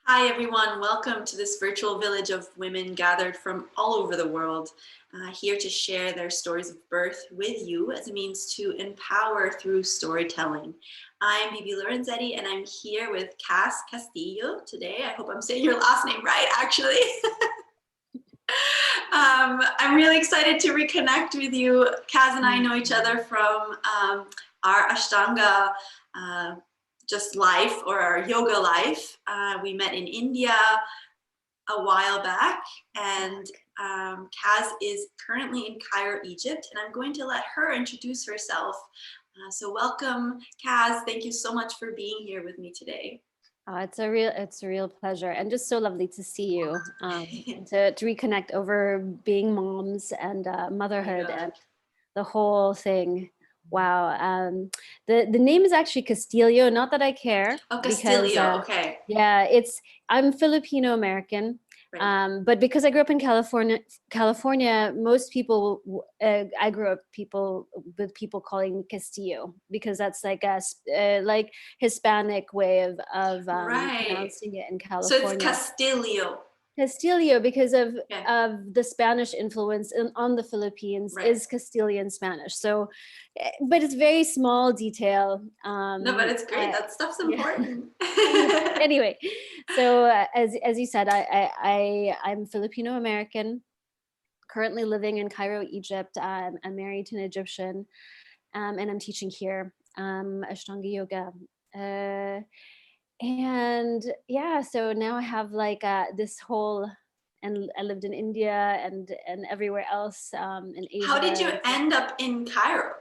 Hi, everyone. Welcome to this virtual village of women gathered from all over the world, here to share their stories of birth with you as a means to empower through storytelling. I'm Bibi Lorenzetti, and I'm here with Kaz Castillio today. I hope I'm saying your last name right, actually. I'm really excited to reconnect with you. Kaz and I know each other from our Ashtanga just life, or our yoga life. We met in India a while back, and Kaz is currently in Cairo, Egypt, and I'm going to let her introduce herself. So welcome, Kaz. Thank you so much for being here with me today. It's a real pleasure, and just so lovely to see you. To reconnect over being moms and motherhood and the whole thing. Wow. The name is actually Castillio. Not that I care, Oh, because Castillio. Okay. yeah, I'm Filipino American. Right. But because I grew up in California, most people, I grew up with people calling me Castillo, because that's like like Hispanic way of Right. pronouncing it in So it's California. Castillio. Castillo, because Okay. of the Spanish influence on the Philippines, Right. is Castilian Spanish. So, but it's very small detail. No, but it's great. That stuff's Yeah. important. Anyway, so as you said, I'm Filipino American, currently living in Cairo, Egypt. I'm married to an Egyptian, and I'm teaching here Ashtanga Yoga. Uh, and yeah, so now I have like this whole, and I lived in India and everywhere else in How did you Asia. end up in Cairo?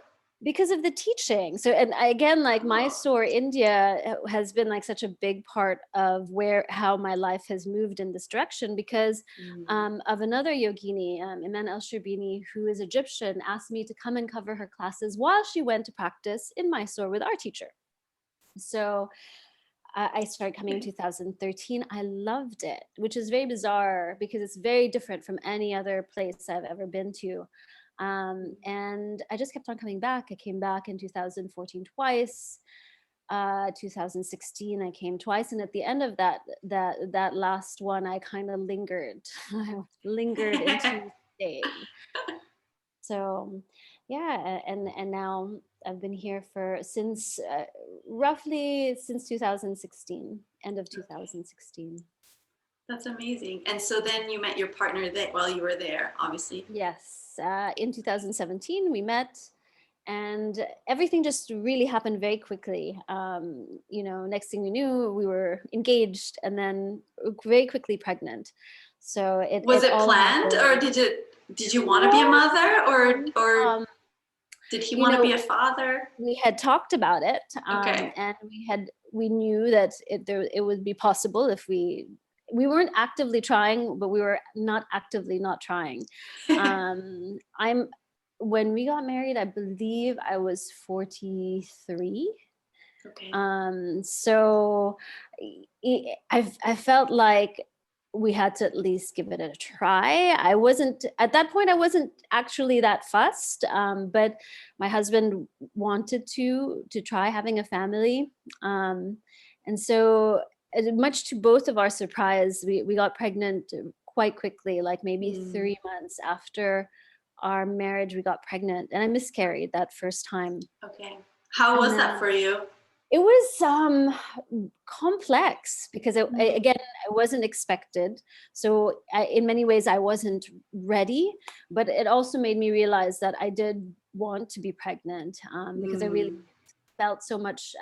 Because of the teaching. So, and again, like Oh. Mysore, India has been like such a big part of how my life has moved in this direction, because Mm. of another yogini, Iman El Sherbini, who is Egyptian, asked me to come and cover her classes while she went to practice in Mysore with our teacher. So I started coming in 2013. I loved it, which is very bizarre because it's very different from any other place I've ever been to. And I just kept on coming back. I came back in 2014 twice. 2016 I came twice, and at the end of that last one, I kind of lingered. I lingered into staying. So yeah, and now I've been here for since roughly since 2016, end of 2016. That's amazing. And so then you met your partner that while you were there, obviously. Yes, in 2017 we met, and everything just really happened very quickly. Next thing we knew, we were engaged, and then very quickly pregnant. So Was it it all planned, or happened. did you want to be a No, mother, or um, did he you want to be know, a father? we had talked about it, Okay. and we knew that it would be possible if we weren't actively trying, but we were not actively not trying. I'm When we got married, I believe I was 43. Okay. So I felt like we had to at least give it a try. I wasn't at that point. I wasn't actually that fussed, but my husband wanted to try having a family, and so much to both of our surprise, we got pregnant quite quickly, like maybe Mm, 3 months after our marriage. We got pregnant, and I miscarried that first time, okay. How and was that then for you? it was complex because Mm, again, I wasn't expected. So in many ways, I wasn't ready, but it also made me realize that I did want to be pregnant, because I really mm. felt so much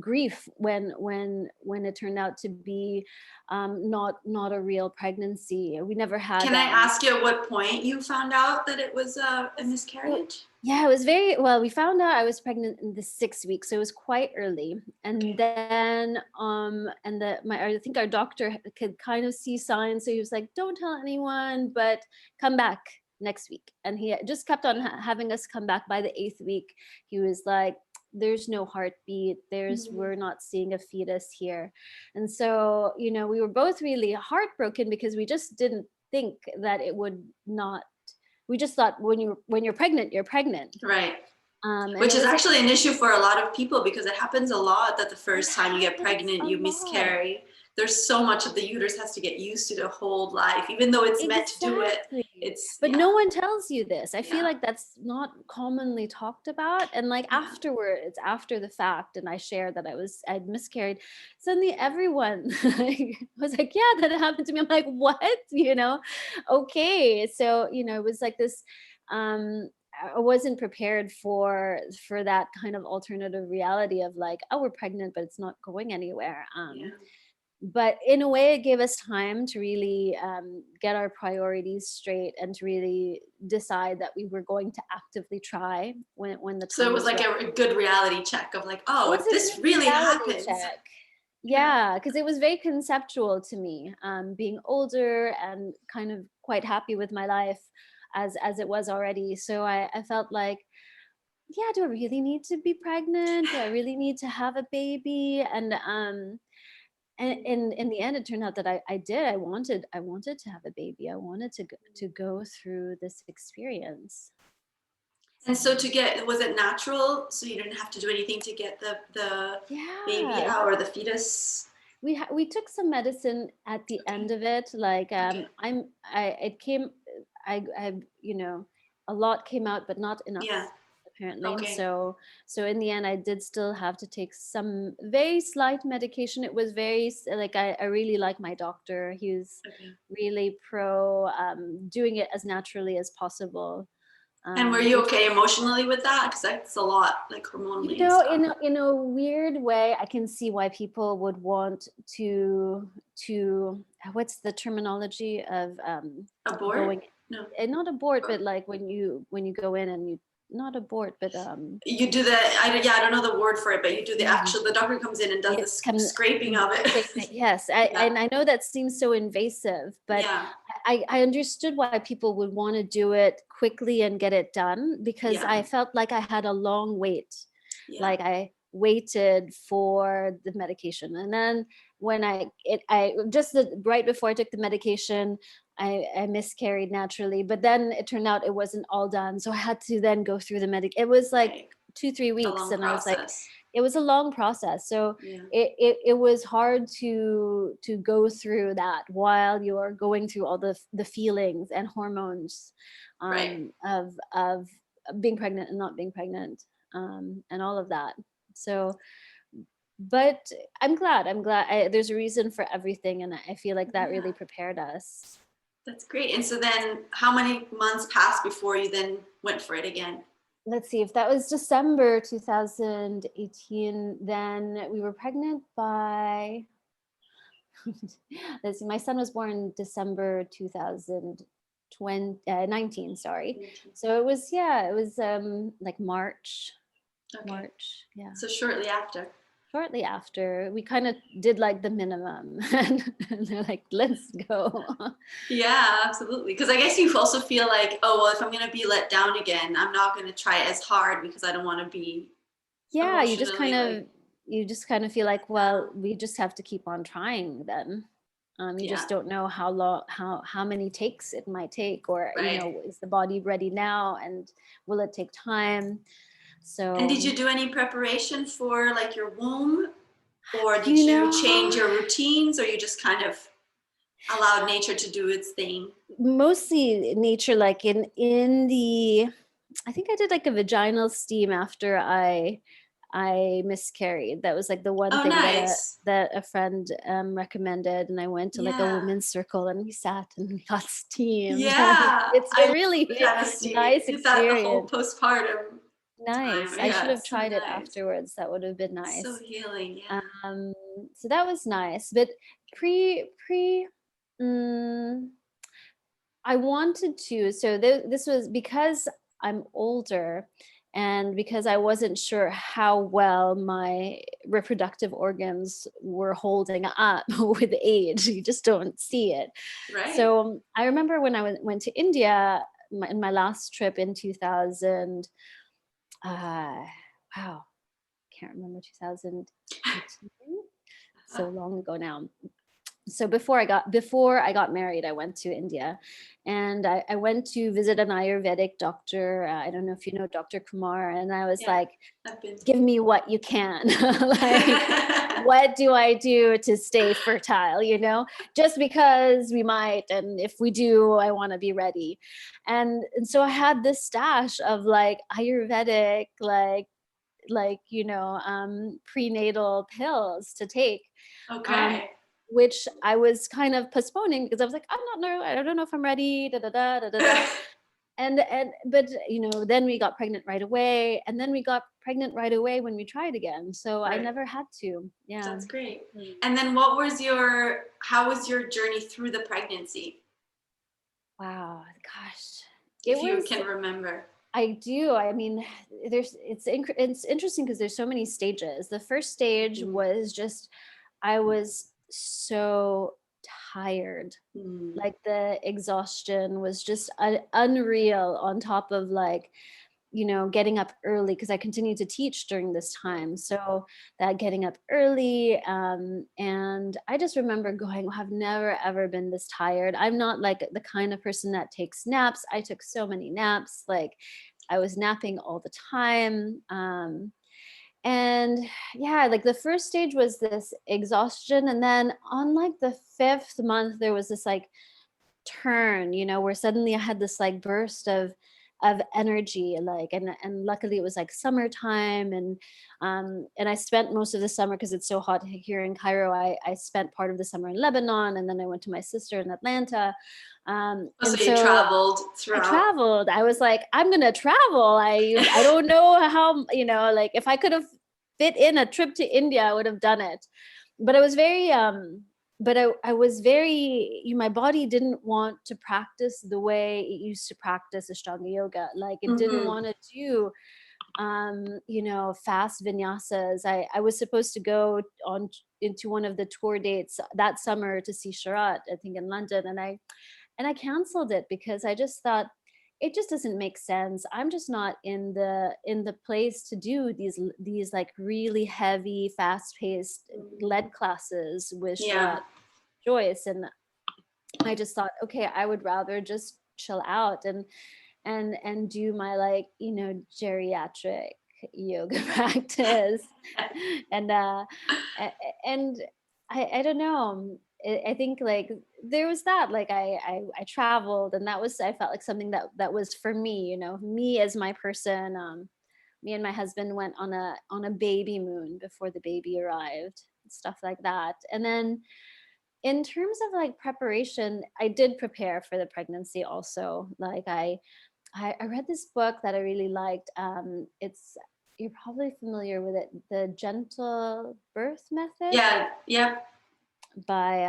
grief when it turned out to be not a real pregnancy. We never had Can I ask you at what point you found out that it was a it- miscarriage? yeah, it was very well. We found out I was pregnant in the 6 week, so it was quite early. And Okay. then, I think our doctor could kind of see signs, so he was like, "Don't tell anyone, but come back next week." And he just kept on having us come back. By the 8th week, he was like, "There's no heartbeat. Mm, We're not seeing a fetus here," and so we were both really heartbroken because we just didn't think that it would not. We just thought when you're pregnant, you're pregnant. right. And Which it is was like, actually an issue for a lot of people, because it happens a lot that the first time you get happens pregnant, a you lot. miscarry. There's so much of the uterus has to get used to the whole life, even though it's meant to do it. Exactly. It's, But yeah, no one tells you this. I feel yeah, like that's not commonly talked about. And like yeah. afterwards, after the fact, and I shared that I'd miscarried, suddenly everyone like, was like, yeah, that happened to me. I'm like, what? You know? Okay. So, it was like this, I wasn't prepared for that kind of alternative reality of like, oh, we're pregnant, but it's not going anywhere. Yeah. But in a way, it gave us time to really get our priorities straight and to really decide that we were going to actively try when the So it time was was like right. a good reality check of like, It oh, was if a this good really reality happens, check. yeah. Yeah, because it was very conceptual to me, being older and kind of quite happy with my life as it was already. So I felt like, yeah, do I really need to be pregnant? Do I really need to have a baby? And in the end, it turned out that I did. I wanted to have a baby. I wanted to go through this experience. And So so to get, was it natural? So you didn't have to do anything to get the baby yeah, out, or the fetus? we took some medicine at the Okay. end of it. Like Okay. I it came, I a lot came out, but not enough Yeah. apparently. Okay. So in the end, I did still have to take some very slight medication. It was like I really like my doctor. He was Okay. really pro doing it as naturally as possible. And were you Which, okay emotionally with that? Because that's a lot, like hormonally and stuff. in a weird way, I can see why people would want to what's the terminology of Abort? going, No. not abort, but like when you go in and you, not abort, but You do the, I don't know the word for it, but you do the mm, actual, the doctor comes in and does the it can scraping of scrape it. it. Yes, Yeah. and I know that seems so invasive, but Yeah. I understood why people would want to do it quickly and get it done, because Yeah. I felt like I had a long wait. Yeah. Like I waited for the medication, and then when I just right before I took the medication, I miscarried naturally. But then it turned out it wasn't all done, so I had to then go through the medic. It was like Right. 2-3 A weeks, long and I was like, process. it was a long process. So Yeah. it was hard to go through that while you're going through all the feelings and hormones Right. of being pregnant and not being pregnant, and all of that. So, but I'm glad there's a reason for everything, and I feel like that Yeah. really prepared us. That's great. And so then how many months passed before you then went for it again? Let's see, if that was December 2018, then we were pregnant by let's see, my son was born December 2020, 19, sorry. So it was, yeah, it was like March, Okay. yeah. So shortly after. Shortly after, we kind of did like the minimum, and they're like, let's go. Yeah, absolutely. Because I guess you also feel like, oh, well, if I'm going to be let down again, I'm not going to try as hard because I don't want to be Yeah, emotionally like, you just kind of feel like, well, down. we just have to keep on trying then. You Yeah, just don't know how long, how many takes it might take, or right. is the body ready now, and will it take time? And did So, you do any preparation for like your womb, or did you you know, change your routines, or you just kind of allowed nature to do its thing? mostly nature, like in the, I think I did like a vaginal steam after I miscarried. That was like the one Oh, thing that a nice. that a friend recommended, and I went to like a Yeah. women's circle and we sat and we got steamed. Yeah. It's I a love the really Tennessee. nice Is that the whole experience. postpartum time? Nice. I should Yeah, have it's so tried it nice. afterwards. That would have been So nice. healing. Yeah. Um, so that was nice. But pre mm, I wanted to. So this was because I'm older, and because I wasn't sure how well my reproductive organs were holding up with age. You just don't see it. Right. So I remember when I went to India, in my last trip in 2000. Wow, can't remember, 2018. So long ago now. So before I got married, I went to India, and I went to visit an Ayurvedic doctor. I don't know if you know Dr. Kumar, and I was Yeah, like, I've been. give me what you can. Like, what do I do to stay fertile, just because we might, and if we do, I want to be ready. And so I had this stash of like Ayurvedic, prenatal pills to take, um, Okay. which I was kind of postponing because I was like, I don't know if I'm ready, da da da da da da. But then we got pregnant right away, and then we got pregnant right away when we tried again. So I Right. never had to. Yeah. That's great. Mm. And then how was your journey through the pregnancy, Wow, gosh, it if you was. can remember? I do. I mean, it's interesting because there's so many stages. The first stage Mhm. was just, I was so tired. Mm. Like the exhaustion was just unreal, on top of like, getting up early, because I continued to teach during this time. So that getting up early, and I just remember going, I've never ever been this tired. I'm not like the kind of person that takes naps. I took so many naps. Like, I was napping all the time. And yeah, like the first stage was this exhaustion. And then on like the fifth month, there was this like turn, where suddenly I had this like burst of energy, like, and luckily it was like summertime, and I spent most of the summer, because it's so hot here in Cairo. I spent part of the summer in Lebanon, and then I went to my sister in Atlanta. So And you so traveled I throughout. traveled. I was like, I'm gonna travel. I don't know how, like if I could have fit in a trip to India, I would have done it. But I was very I was very, my body didn't want to practice the way it used to practice Ashtanga yoga. Like, it didn't Mm-hmm. want to do fast vinyasas. I was supposed to go on into one of the tour dates that summer to see Sharat, I think in London, and I canceled it because I just thought it just doesn't make sense. I'm just not in the place to do these like really heavy, fast-paced lead classes with Yeah. Sharat Joyce. And I just thought, okay, I would rather just chill out and do my like, geriatric yoga practice. And and I don't know. I think like there was that, like I traveled, and that was, I felt like something that was for me, me as my person. Me and my husband went on a baby moon before the baby arrived, stuff like that. And then in terms of like preparation, I did prepare for the pregnancy also. Like I read this book that I really liked. It's, you're probably familiar with it, The Gentle Birth Method, Yeah. Yep. by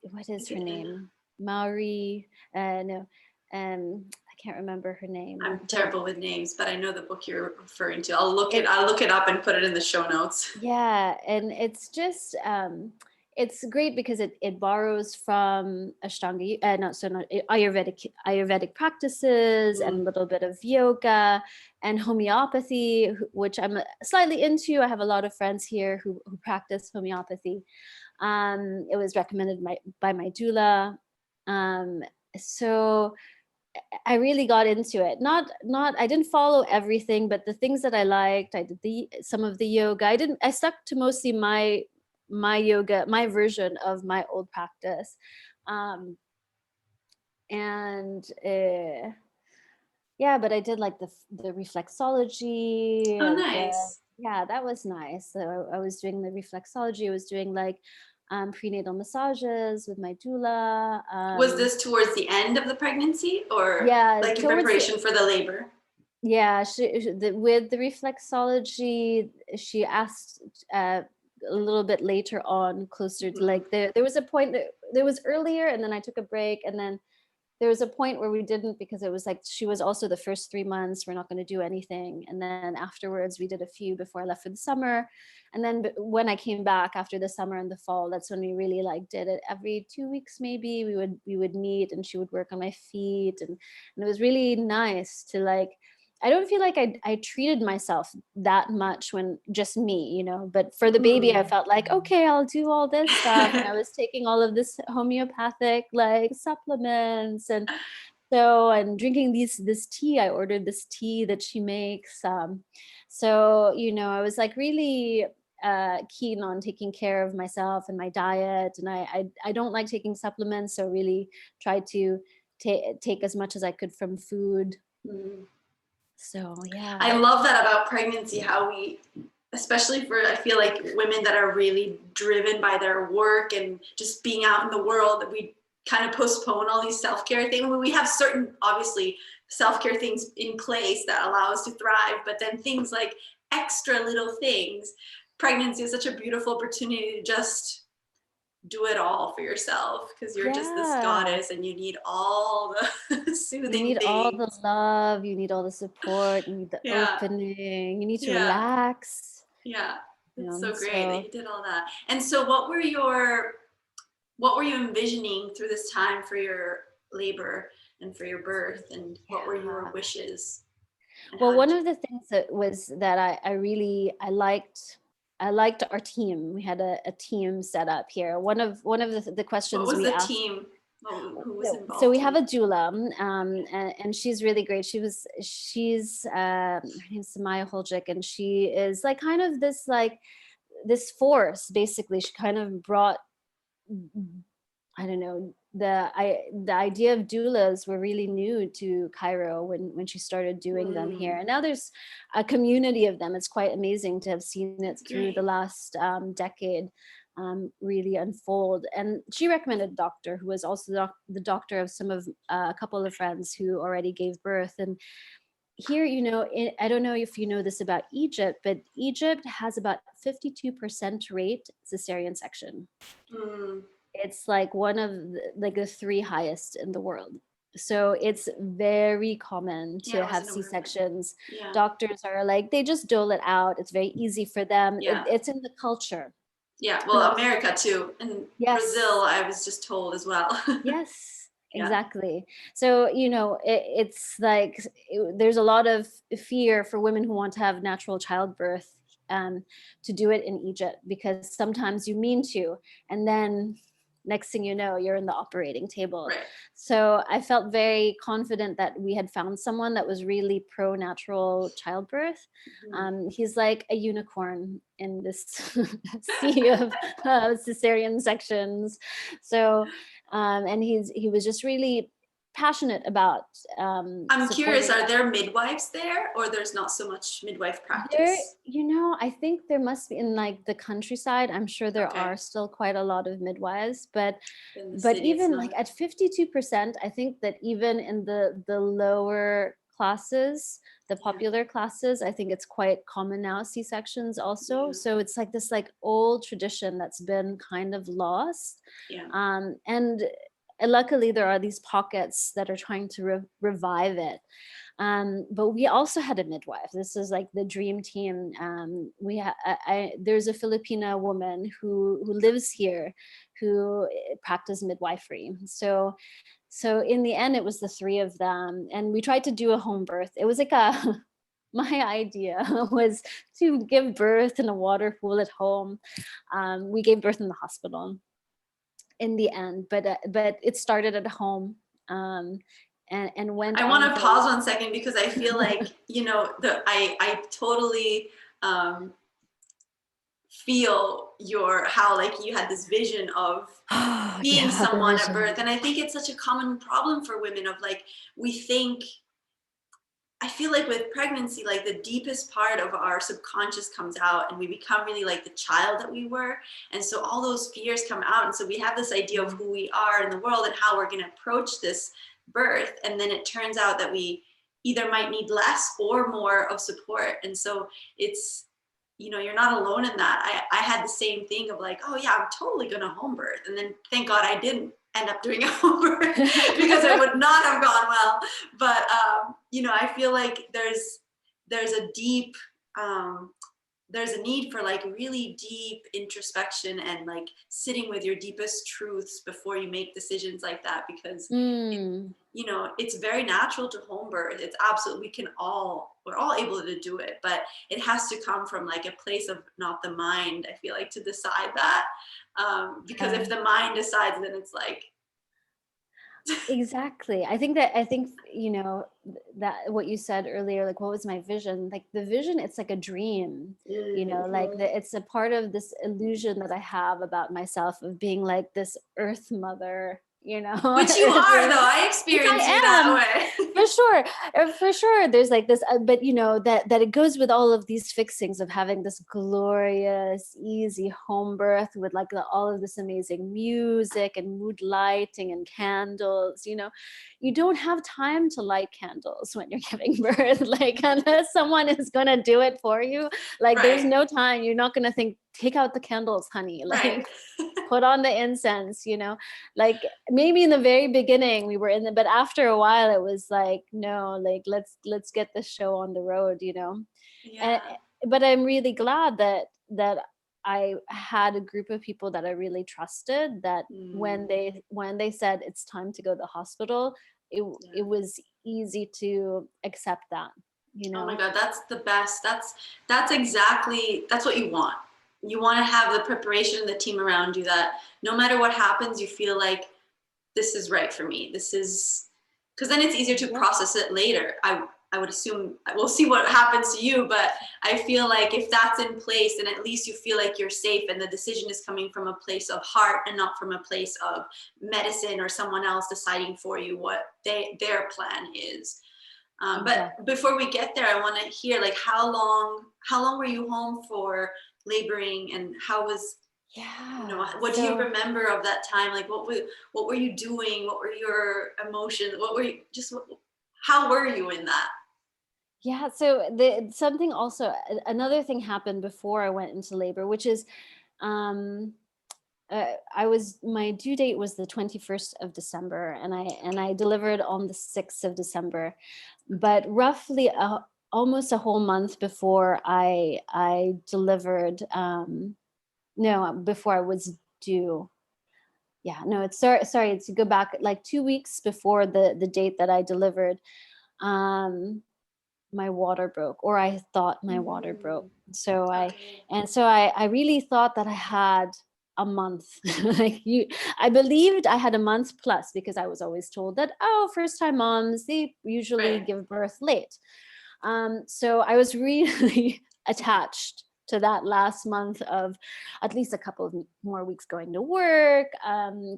what is Is her it Anna? name? Maori, no, I can't remember her name. I'm But terrible with names, but I know the book you're referring to. I'll look it it up and put it in the show notes. Yeah, and it's just it's great because it borrows from Ashtanga, not Ayurvedic practices, and a Mm. little bit of yoga and homeopathy, which I'm slightly into. I have a lot of friends here who practice homeopathy. It was recommended by my doula. Um, so I really got into it. Not I didn't follow everything, but the things that I liked, I did some of the yoga. I stuck to mostly my yoga, my version of my old practice. Um and yeah, but I did like the reflexology, Oh, the nice. yeah, that was nice. So I was doing the reflexology, I was doing like prenatal massages with my doula. Was this towards the end of the pregnancy, or Yeah, like in towards the preparation for the labor? Yeah, with the reflexology, she asked a little bit later on, closer to Mhm. like there was a point that there was earlier, and then I took a break, and then there was a point where we didn't, because it was like she was also the first 3 months we're not going to do anything, and then afterwards we did a few before I left for the summer, and then when I came back after the summer and the fall, that's when we really like did it every 2 weeks maybe. We would meet, and she would work on my feet, and it was really nice to like I don't feel like I treated myself that much when just me, but for the baby, I felt like, okay, I'll do all this stuff. And I was taking all of this homeopathic like supplements and drinking this tea. I ordered this tea that she makes. So, I was like really keen on taking care of myself and my diet. And I don't like taking supplements. So really tried to take as much as I could from food. So, yeah. I love that about pregnancy, how we, especially for, I feel like women that are really driven by their work and just being out in the world, that we kind of postpone all these self-care things. We have certain, obviously, self-care things in place that allow us to thrive, but then things like extra little things, pregnancy is such a beautiful opportunity to just do it all for yourself, because you're just this goddess and you need all the soothing things. You need all the love, you need all the support, you need the opening, you need to relax. Yeah, it's so great that you did all that. And so what were you envisioning through this time for your labor and for your birth, and what were your wishes? Well, one of the things that I liked our team. We had a team set up here. One of the questions we asked. Team? Who was involved? So we have a doula, and she's really great. She's her name's Samaya Holjic, and she is like kind of this force. Basically, she kind of brought, I don't know, the idea of doulas were really new to Cairo when she started doing them here, and now there's a community of them. It's quite amazing to have seen it through the last decade really unfold. And she recommended a doctor who was also the doctor of a couple of friends who already gave birth. And here, I don't know if you know this about Egypt, but Egypt has about 52% rate cesarean section. It's like one of the 3 highest in the world. So it's very common to have C-sections. Doctors are like, they just dole it out. It's very easy for them. It's in the culture. Yeah, well, America too. And Brazil, I was just told as well. Yes, exactly. So, it's like there's a lot of fear for women who want to have natural childbirth to do it in Egypt, because sometimes you mean to, and then next thing you know, you're in the operating table. Right. So I felt very confident that we had found someone that was really pro-natural childbirth. He's like a unicorn in this sea of cesarean sections. So, and he was just really passionate about I'm curious, are there midwives there, or there's not so much midwife practice? I think there must be in like the countryside. I'm sure there are still quite a lot of midwives, but even like at 52%, I think that even in the lower classes, the popular classes, I think it's quite common now, C-sections also. So it's like this like old tradition that's been kind of lost. And luckily there are these pockets that are trying to revive it. But we also had a midwife. This is like the dream team. There's a Filipina woman who lives here who practiced midwifery. So in the end, it was the 3 of them, and we tried to do a home birth. It was like my idea was to give birth in a water pool at home. We gave birth in the hospital in the end, but it started at home. And when I want to pause 1 second, because I feel like I totally feel how like you had this vision of being someone at birth, and I think it's such a common problem for women of like, I feel like with pregnancy, like the deepest part of our subconscious comes out, and we become really like the child that we were. And so all those fears come out. And so we have this idea of who we are in the world and how we're going to approach this birth. And then it turns out that we either might need less or more of support. And so it's, you're not alone in that. I had the same thing of like, oh yeah, I'm totally going to home birth. And then thank God I didn't end up doing a home birth because it would not have gone well. But, I feel like there's a deep there's a need for like really deep introspection and like sitting with your deepest truths before you make decisions like that, because you know, it's very natural to home birth. It's absolutely, we're all able to do it, but it has to come from like a place of not the mind, I feel like, to decide that. Because if the mind decides, then it's like, Exactly. I think, you know, that what you said earlier, like, what was my vision? Like the vision, it's like a dream, you know, like it's a part of this illusion that I have about myself of being like this earth mother, you know. which you are though. I Which experience I you am, that way. for sure. There's like this, but you know, that it goes with all of these fixings of having this glorious, easy home birth with like all of this amazing music and mood lighting and candles. You know, you don't have time to light candles when you're giving birth, like unless someone is gonna do it for you. Like there's Right. no time. You're not gonna think, take out the candles, honey. Right. Like put on the incense, you know. Like maybe in the very beginning we were in the, but after a while it was like, no, like let's get this show on the road, you know. And Yeah. but I'm really glad that I had a group of people that I really trusted, that when they said it's time to go to the hospital, it Yeah. was easy to accept that, you Oh my know. God, that's the best. That's exactly, that's what you want. You want to have the preparation and the team around you that no matter what happens, you feel like this is right for me. This is, because then it's easier to Yeah. process it later. I would assume, we'll see what happens to you, but I feel like if that's in place, then at least you feel like you're safe and the decision is coming from a place of heart and not from a place of medicine or someone else deciding for you what their plan is. But Exactly. before we get there, I want to hear like how long were you home for laboring, and how was, you know, Yeah. what do you So remember of that time? Like what were you doing? What were your emotions? What were you just how were you in that? yeah, so the something also, another thing happened before I went into labor, which is um my due date was the 21st of December, and I delivered on the 6th of December. But roughly almost a whole month before I delivered, no, before I was due. Yeah, no, it's sorry to go back like 2 weeks before the date that I delivered. Um, my water broke, or I thought my water broke. Mm, So okay. I really thought that I had a month. Like I believed I had a month plus, because I was always told that, oh, first time moms, they usually Right. give birth late. So I was really attached to that last month of at least a couple of more weeks going to work,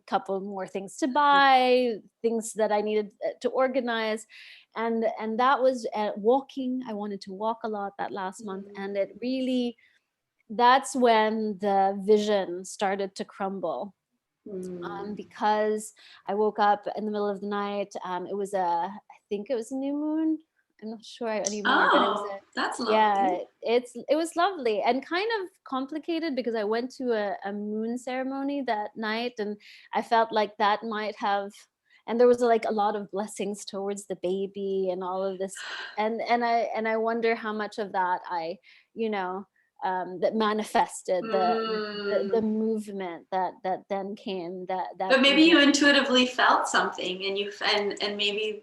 couple more things to buy, things that I needed to organize. And that was walking. I wanted to walk a lot that last month. And it Mm, really, that's when the vision started to crumble. mm. Because I woke up in the middle of the night. I think it was a new moon. I'm not sure anymore, but it was Oh, that's yeah, lovely. it was lovely and kind of complicated, because I went to a moon ceremony that night, and I felt like that might have, and there was like a lot of blessings towards the baby and all of this. And I wonder how much of that you know, that manifested the Mm. movement that then came that But maybe evening. you intuitively felt something, and and maybe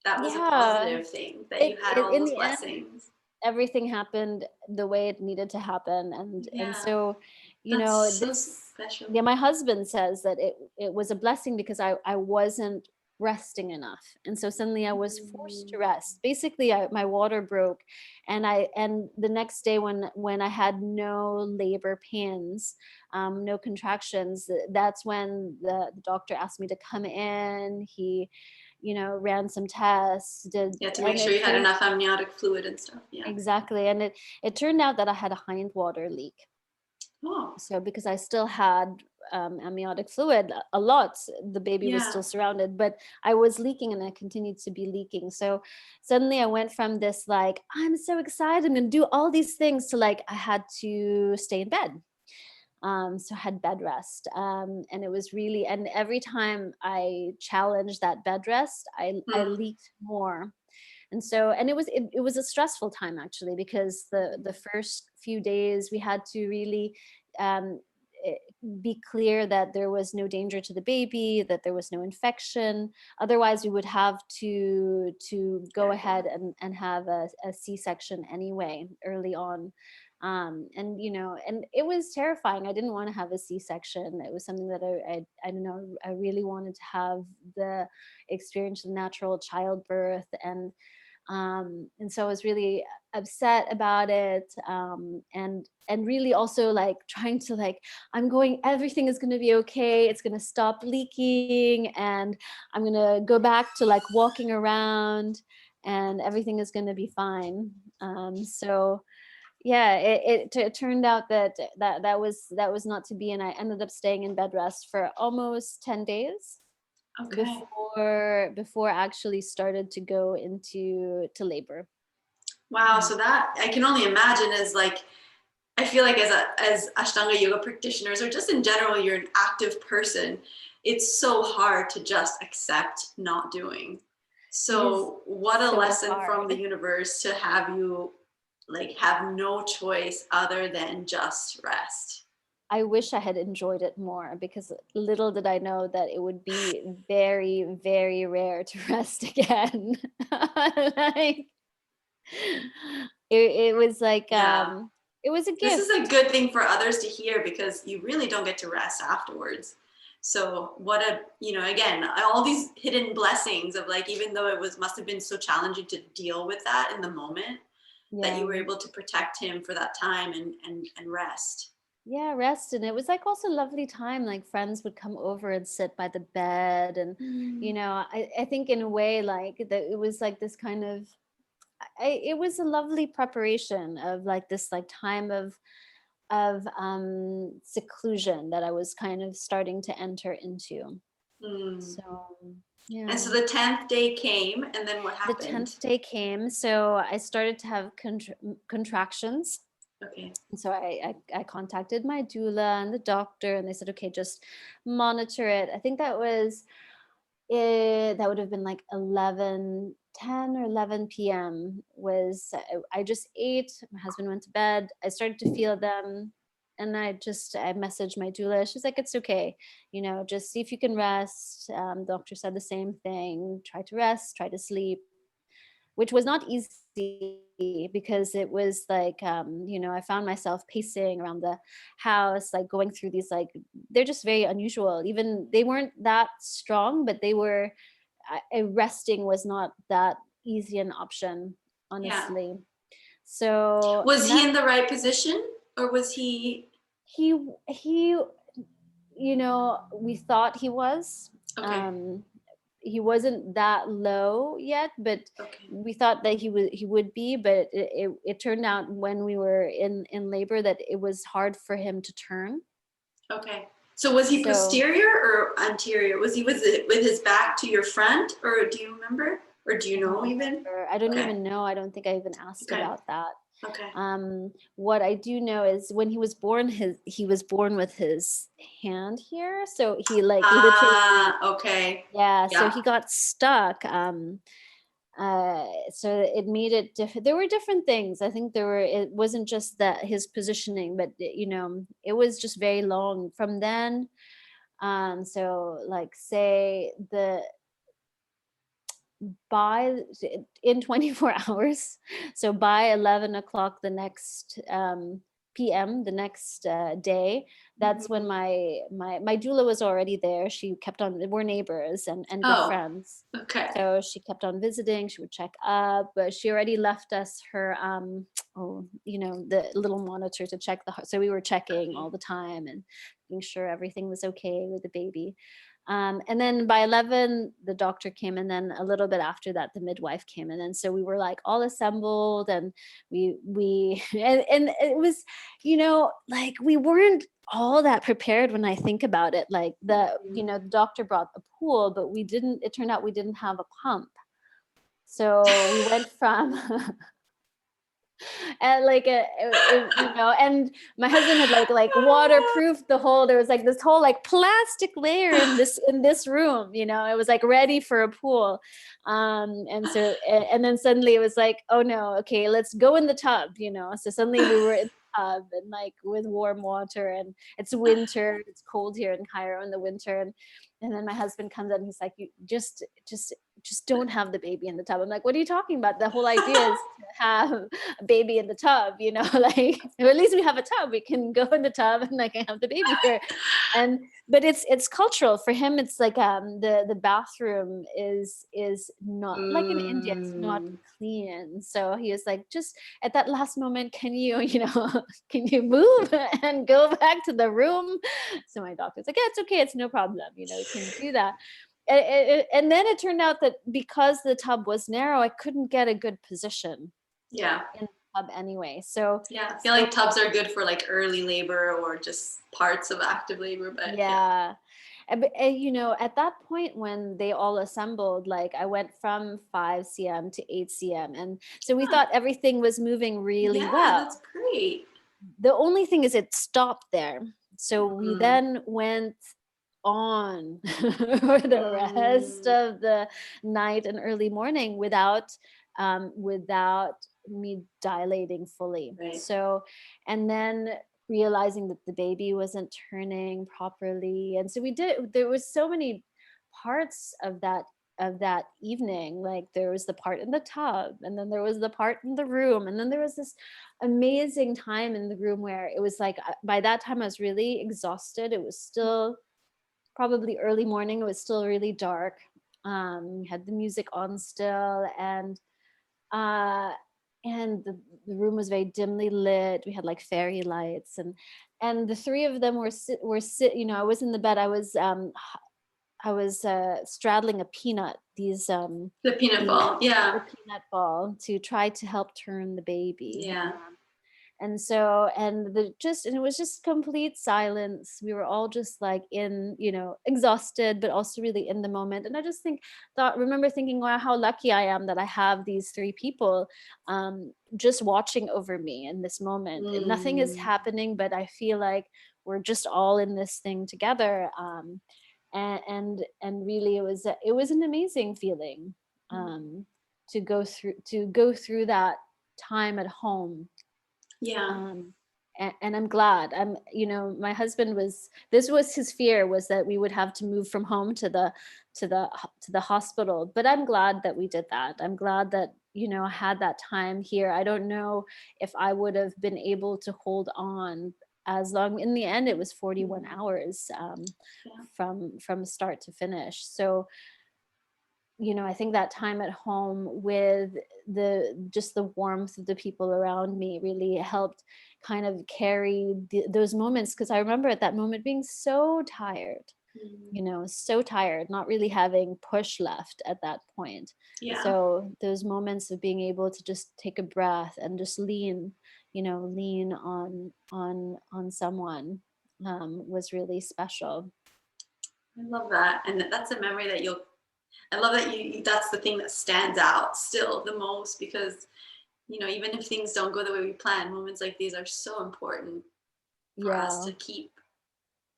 that was a Yeah, positive thing that you had all in those the end, blessings. everything happened the way it needed to happen. And Yeah, so, you that's know, so this, special. yeah, my husband says that it was a blessing, because I wasn't resting enough, and so suddenly I was forced to Mm. rest. Basically, my water broke, and the next day, when I had no labor pains, no contractions, that's when the doctor asked me to come in. He, you know, ran some tests, did, Yeah, to make and sure it you had turned, enough amniotic fluid and stuff. Yeah. exactly, and it turned out that I had a hind water leak. Oh, So because I still had amniotic fluid a lot, the baby was yeah. still surrounded, but I was leaking, and I continued to be leaking. So suddenly I went from this like, I'm so excited and do all these things, to like I had to stay in bed. So I had bed rest, and it was really, and every time I challenged that bed rest, I Mm. leaked more. And so, and it was a stressful time actually, because the first few days we had to really um, be clear that there was no danger to the baby, that there was no infection. Otherwise, we would have to go ahead and have a C-section anyway early on. And and it was terrifying. I didn't want to have a C-section. It was something that I don't know, I really wanted to have the experience of natural childbirth, and so I was really upset about it, and really also like trying to like, everything is going to be okay, it's going to stop leaking, and I'm going to go back to like walking around, and everything is going to be fine. So yeah, it turned out that was not to be, and I ended up staying in bed rest for almost 10 days Okay. before I actually started to go into labor. Wow. So that I can only imagine is like, I feel like as Ashtanga yoga practitioners, or just in general, you're an active person. It's so hard to just accept not doing. So what a so lesson hard. from the universe to have you like have no choice other than just rest. I wish I had enjoyed it more, because little did I know that it would be very, very rare to rest again. Like it was like Yeah. it was a This gift. is a good thing for others to hear, because you really don't get to rest afterwards. So what a, again, all these hidden blessings of like, even though must have been so challenging to deal with that in the moment, that you were able to protect him for that time and rest. Yeah, rest. And it was like also lovely time. Like friends would come over and sit by the bed. And, I think in a way, like that it was like this kind of, it was a lovely preparation of like this like time of seclusion that I was kind of starting to enter into. Mm. So, yeah. And so the 10th day came, and then what The happened? 10th day came. So I started to have contractions. Okay. And so I contacted my doula and the doctor, and they said, okay, just monitor it. I think that was it. That would have been like 10 or 11 p.m. I just ate. My husband went to bed. I started to feel them. And I messaged my doula. She's like, it's okay. Just see if you can rest. Doctor said the same thing. Try to rest, try to sleep, which was not easy, because it was like, I found myself pacing around the house, like going through these, like, they're just very unusual. Even they weren't that strong, but they were, resting was not that easy an option, Yeah. honestly. So Was he in the right position, or was he? he, we thought he was. Okay. He wasn't that low yet, but Okay. we thought that he would be, but it turned out when we were in labor that it was hard for him to turn. Okay. So was he posterior or anterior? Was he with his back to your front, or do you remember? Or do you know even? I don't even know. I don't think I even asked about that. Okay. What I do know is when he was born, he was born with his hand here, so he like literally. Okay. Yeah, so he got stuck. So it made it different. There were different things. I think it wasn't just that his positioning, but it was just very long from then. So like say in 24 hours, so by 11 o'clock the next PM the next day, that's when my doula was already there. She kept on, we're neighbors and good friends. Okay. So she kept on visiting, she would check up, but she already left us her the little monitor to check the heart. So we were checking all the time and making sure everything was okay with the baby. And then by 11 the doctor came, and then a little bit after that the midwife came, and then so we were like all assembled, and we and it was like we weren't all that prepared. When I think about it, like the doctor brought a pool, but it turned out we didn't have a pump, so we went from And like and my husband had like waterproofed the whole, there was like this whole like plastic layer in this room, it was like ready for a pool. And so and then suddenly it was like, oh no, okay, let's go in the tub. So suddenly we were in the tub and like with warm water, and it's winter, it's cold here in Cairo in the winter. And then my husband comes out and he's like, you just don't have the baby in the tub. I'm like, what are you talking about? The whole idea is to have a baby in the tub, like, or at least we have a tub. We can go in the tub and I can have the baby here. But it's cultural for him. It's like the bathroom is not like in India. It's not clean. So he was like, just at that last moment, can you can you move and go back to the room? So my doctor's like, yeah, it's okay. It's no problem. We can do that. And then it turned out that because the tub was narrow, I couldn't get a good position Yeah. in the tub anyway. So Yeah, I feel like tubs are good for like early labor or just parts of active labor, but yeah. But, at that point when they all assembled, like I went from 5 cm to 8 cm. And so we thought everything was moving really well. That's great. The only thing is it stopped there. So we then went on for the rest of the night and early morning without me dilating fully. Right. So, and then realizing that the baby wasn't turning properly. And so there was so many parts of that evening. Like there was the part in the tub, and then there was the part in the room, and then there was this amazing time in the room where it was like by that time I was really exhausted. It was still probably early morning. It was still really dark. We had the music on still, and uh, the room was very dimly lit. We had like fairy lights, and the three of them were I was in the bed. I was straddling a peanut. The peanut ball, the peanut ball to try to help turn the baby. Yeah. And so, and it was just complete silence. We were all just like exhausted, but also really in the moment. And I just remember thinking, wow, how lucky I am that I have these three people just watching over me in this moment. And nothing is happening, but I feel like we're just all in this thing together. And really it was an amazing feeling to go through that time at home. And I'm glad. My husband this was his fear, was that we would have to move from home to the hospital. But I'm glad that we did that. I'm glad that I had that time here. I don't know if I would have been able to hold on as long. In the end, it was 41 hours from start to finish. So I think that time at home with just the warmth of the people around me really helped kind of carry those moments. Because I remember at that moment being so tired, so tired, not really having push left at that point. So those moments of being able to just take a breath and just lean on someone was really special. I love that. And that's a memory that I love that that's the thing that stands out still the most, because, even if things don't go the way we plan, moments like these are so important for us to keep.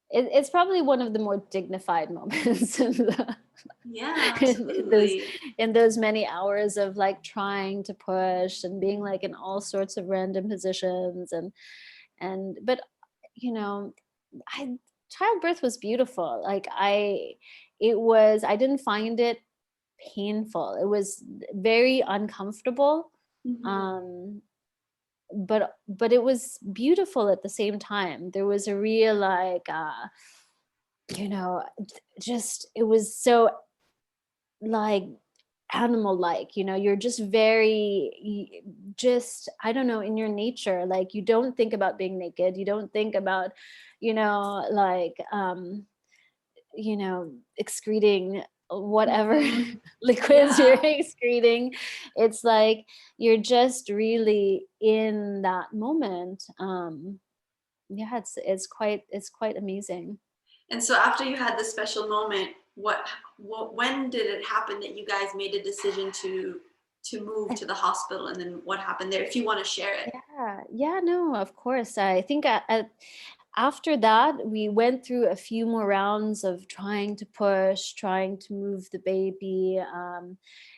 It's probably one of the more dignified moments in those many hours of like trying to push and being like in all sorts of random positions but childbirth was beautiful. Like I didn't find it painful. It was very uncomfortable. But it was beautiful at the same time. There was a real like just it was so like animal like, you're just very I don't know, in your nature, like you don't think about being naked, you don't think about like excreting whatever liquids you're excreting. It's like you're just really in that moment. It's quite amazing. And so after you had this special moment, when did it happen that you guys made a decision to to move to the hospital, and then what happened there, if you want to share it. Yeah, no, of course. I think after that, we went through a few more rounds of trying to push, trying to move the baby.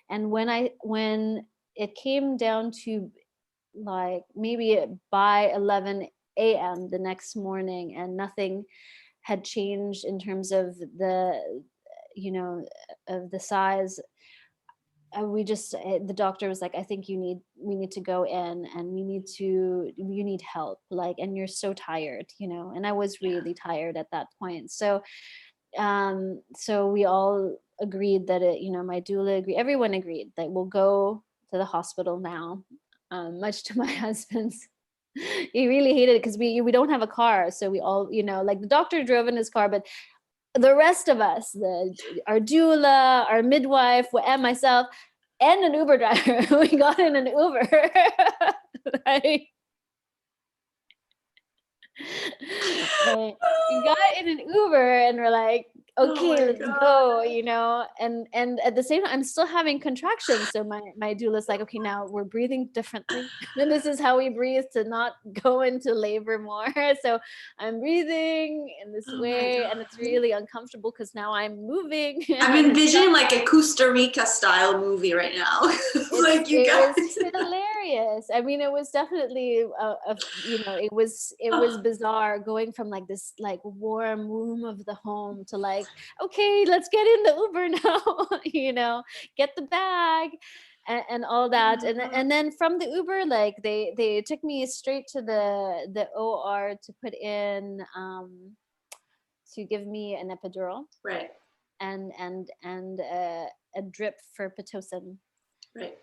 And when it came down to like maybe by 11 a.m. the next morning, and nothing had changed in terms of the, of the size, the doctor was like, I think we need to go in, and you need help, like, and you're so tired, and I was really tired at that point. So we all agreed that my doula agreed, everyone agreed that we'll go to the hospital now, much to my husband's. He really hated it because we don't have a car, so we all, like, the doctor drove in his car, but the rest of us, our doula, our midwife, and myself, and an Uber driver, we got in an Uber. Like, we got in an Uber, and we're like, okay, let's go, and at the same time, I'm still having contractions. So my doula's like, okay, now we're breathing differently. And this is how we breathe to not go into labor more. So I'm breathing in this way, and it's really uncomfortable because now I'm moving. I'm envisioning like a Costa Rica style movie right now. Like, you guys. It was hilarious. I mean, it was definitely it was bizarre going from like this like warm womb of the home to like, okay, let's get in the Uber now, get the bag and all that. And then from the Uber, like they took me straight to the OR to put in, to give me an epidural. Right. And a drip for Pitocin. Right.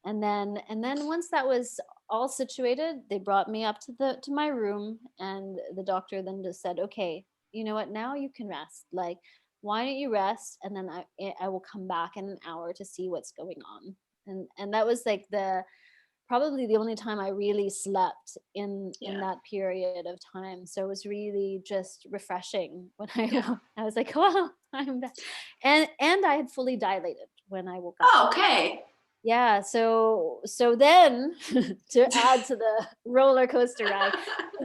And then once that was all situated, they brought me up to my room, and the doctor then just said, okay, you know what, now you can rest. Like, why don't you rest, and then I will come back in an hour to see what's going on. And that was like probably the only time I really slept in that period of time. So it was really just refreshing when I was like, wow, I'm back. And I had fully dilated when I woke up. Oh, okay. Yeah, so then to add to the roller coaster ride,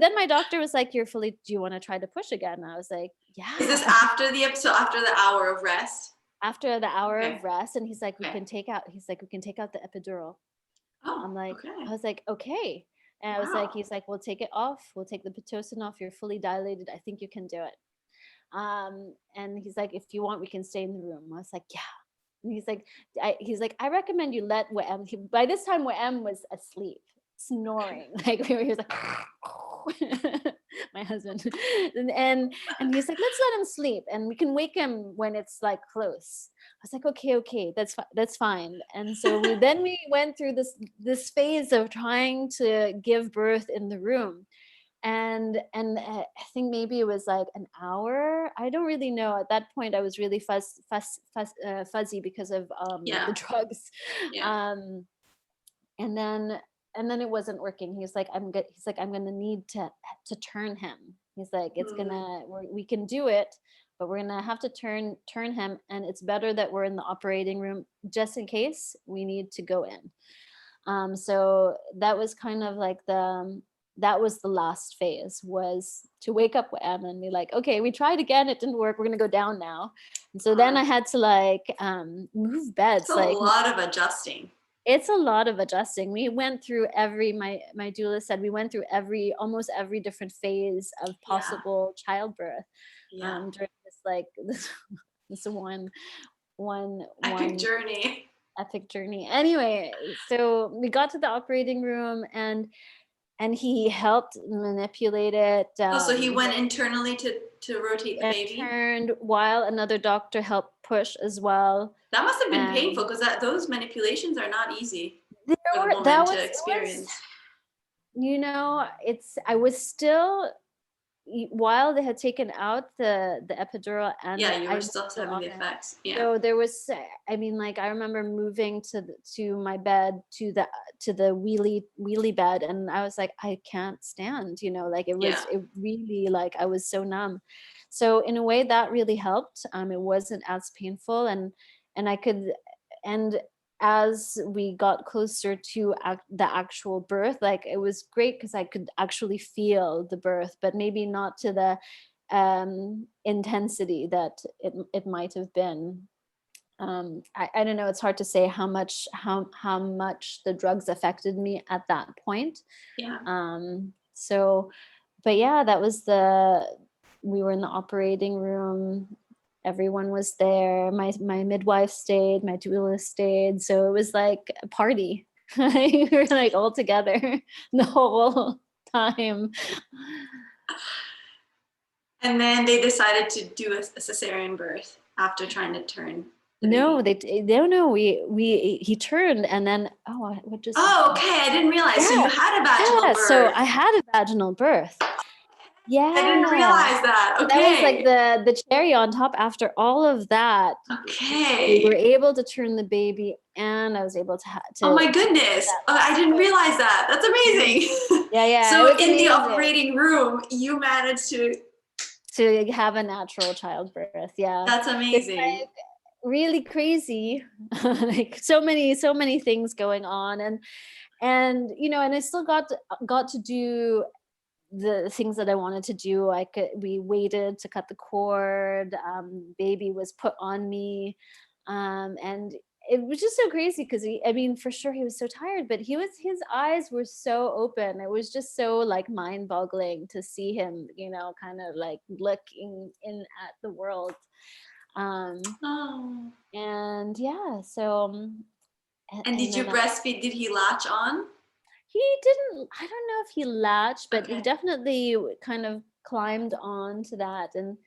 then my doctor was like, do you want to try to push again? And I was like, yeah. Is this after the hour of rest? After the hour of rest, and he's like, we can take out the epidural. Oh, I'm like, okay. I was like, okay. And I was like, he's like, we'll take it off. We'll take the Pitocin off. You're fully dilated. I think you can do it. And he's like, if you want, we can stay in the room. I was like, yeah. And he's like, I recommend you let Wem. By this time, Wem was asleep, snoring. Like, he was like, my husband, and he's like, let's let him sleep, and we can wake him when it's like close. I was like, okay, that's fine. And so we went through this phase of trying to give birth in the room. And I think maybe it was like an hour. I don't really know. At that point, I was really fuzzy because of the drugs. Yeah. And then it wasn't working. He's like, I'm gonna need to turn him. He's like, we can do it, but we're gonna have to turn him, and it's better that we're in the operating room just in case we need to go in. So that was kind of like that was the last phase, was to wake up Em and be like, okay, we tried again, it didn't work, we're gonna go down now. And so then I had to like move beds. It's a lot of adjusting. It's a lot of adjusting. We went through my doula said we went through almost every different phase of possible childbirth during this like this one epic journey. Anyway, so we got to the operating room, and he helped manipulate it. So he went internally to rotate the baby? Turned while another doctor helped push as well. That must have been painful, because those manipulations are not easy for the woman to experience. I was still, while they had taken out the epidural, and you were still having the effects. So there was, I remember moving to my bed, to the wheelie bed, and I was like, I can't stand, it really, like, I was so numb. So in a way that really helped. It wasn't as painful, and I could, and as we got closer to the actual birth, like it was great because I could actually feel the birth, but maybe not to the intensity that it might have been. I don't know, it's hard to say how much the drugs affected me at that point. Yeah. So, but yeah, we were in the operating room. Everyone was there. My midwife stayed, my doula stayed. So it was like a party. We were like all together the whole time. And then they decided to do a cesarean birth after trying to turn the No, baby. no, he turned and then, what just Oh, happened? okay. I didn't realize. So Yeah. you had a vaginal birth. So I had a vaginal birth. Yeah. I didn't realize that. So Okay. that was like the cherry on top. After all of that, okay. we were able to turn the baby, and I was able to. Oh my goodness! I didn't realize that. That's amazing. Yeah. So in amazing. The operating room, you managed to have a natural childbirth. Yeah. That's amazing. It's like really crazy. Like so many things going on, and and I still got to do the things that I wanted to do. We waited to cut the cord. Baby was put on me, and it was just so crazy because for sure he was so tired, but his eyes were so open. It was just so like mind-boggling to see him, kind of like looking in at the world. And yeah, so. And did you breastfeed? Did he latch on? He didn't, I don't know if he latched, but Okay. he definitely kind of climbed on to that. And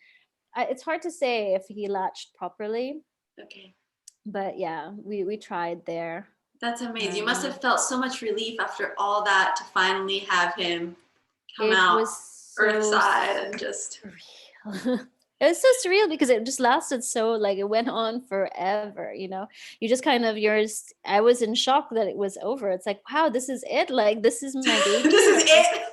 it's hard to say if he latched properly. Okay. But yeah, we tried there. That's amazing. You must have felt so much relief after all that to finally have him come out earthside and just... It was so surreal because it just lasted so, like, it went on forever, you just kind of I was in shock that it was over. It's like, wow, this is it. Like, this is my baby. This is it.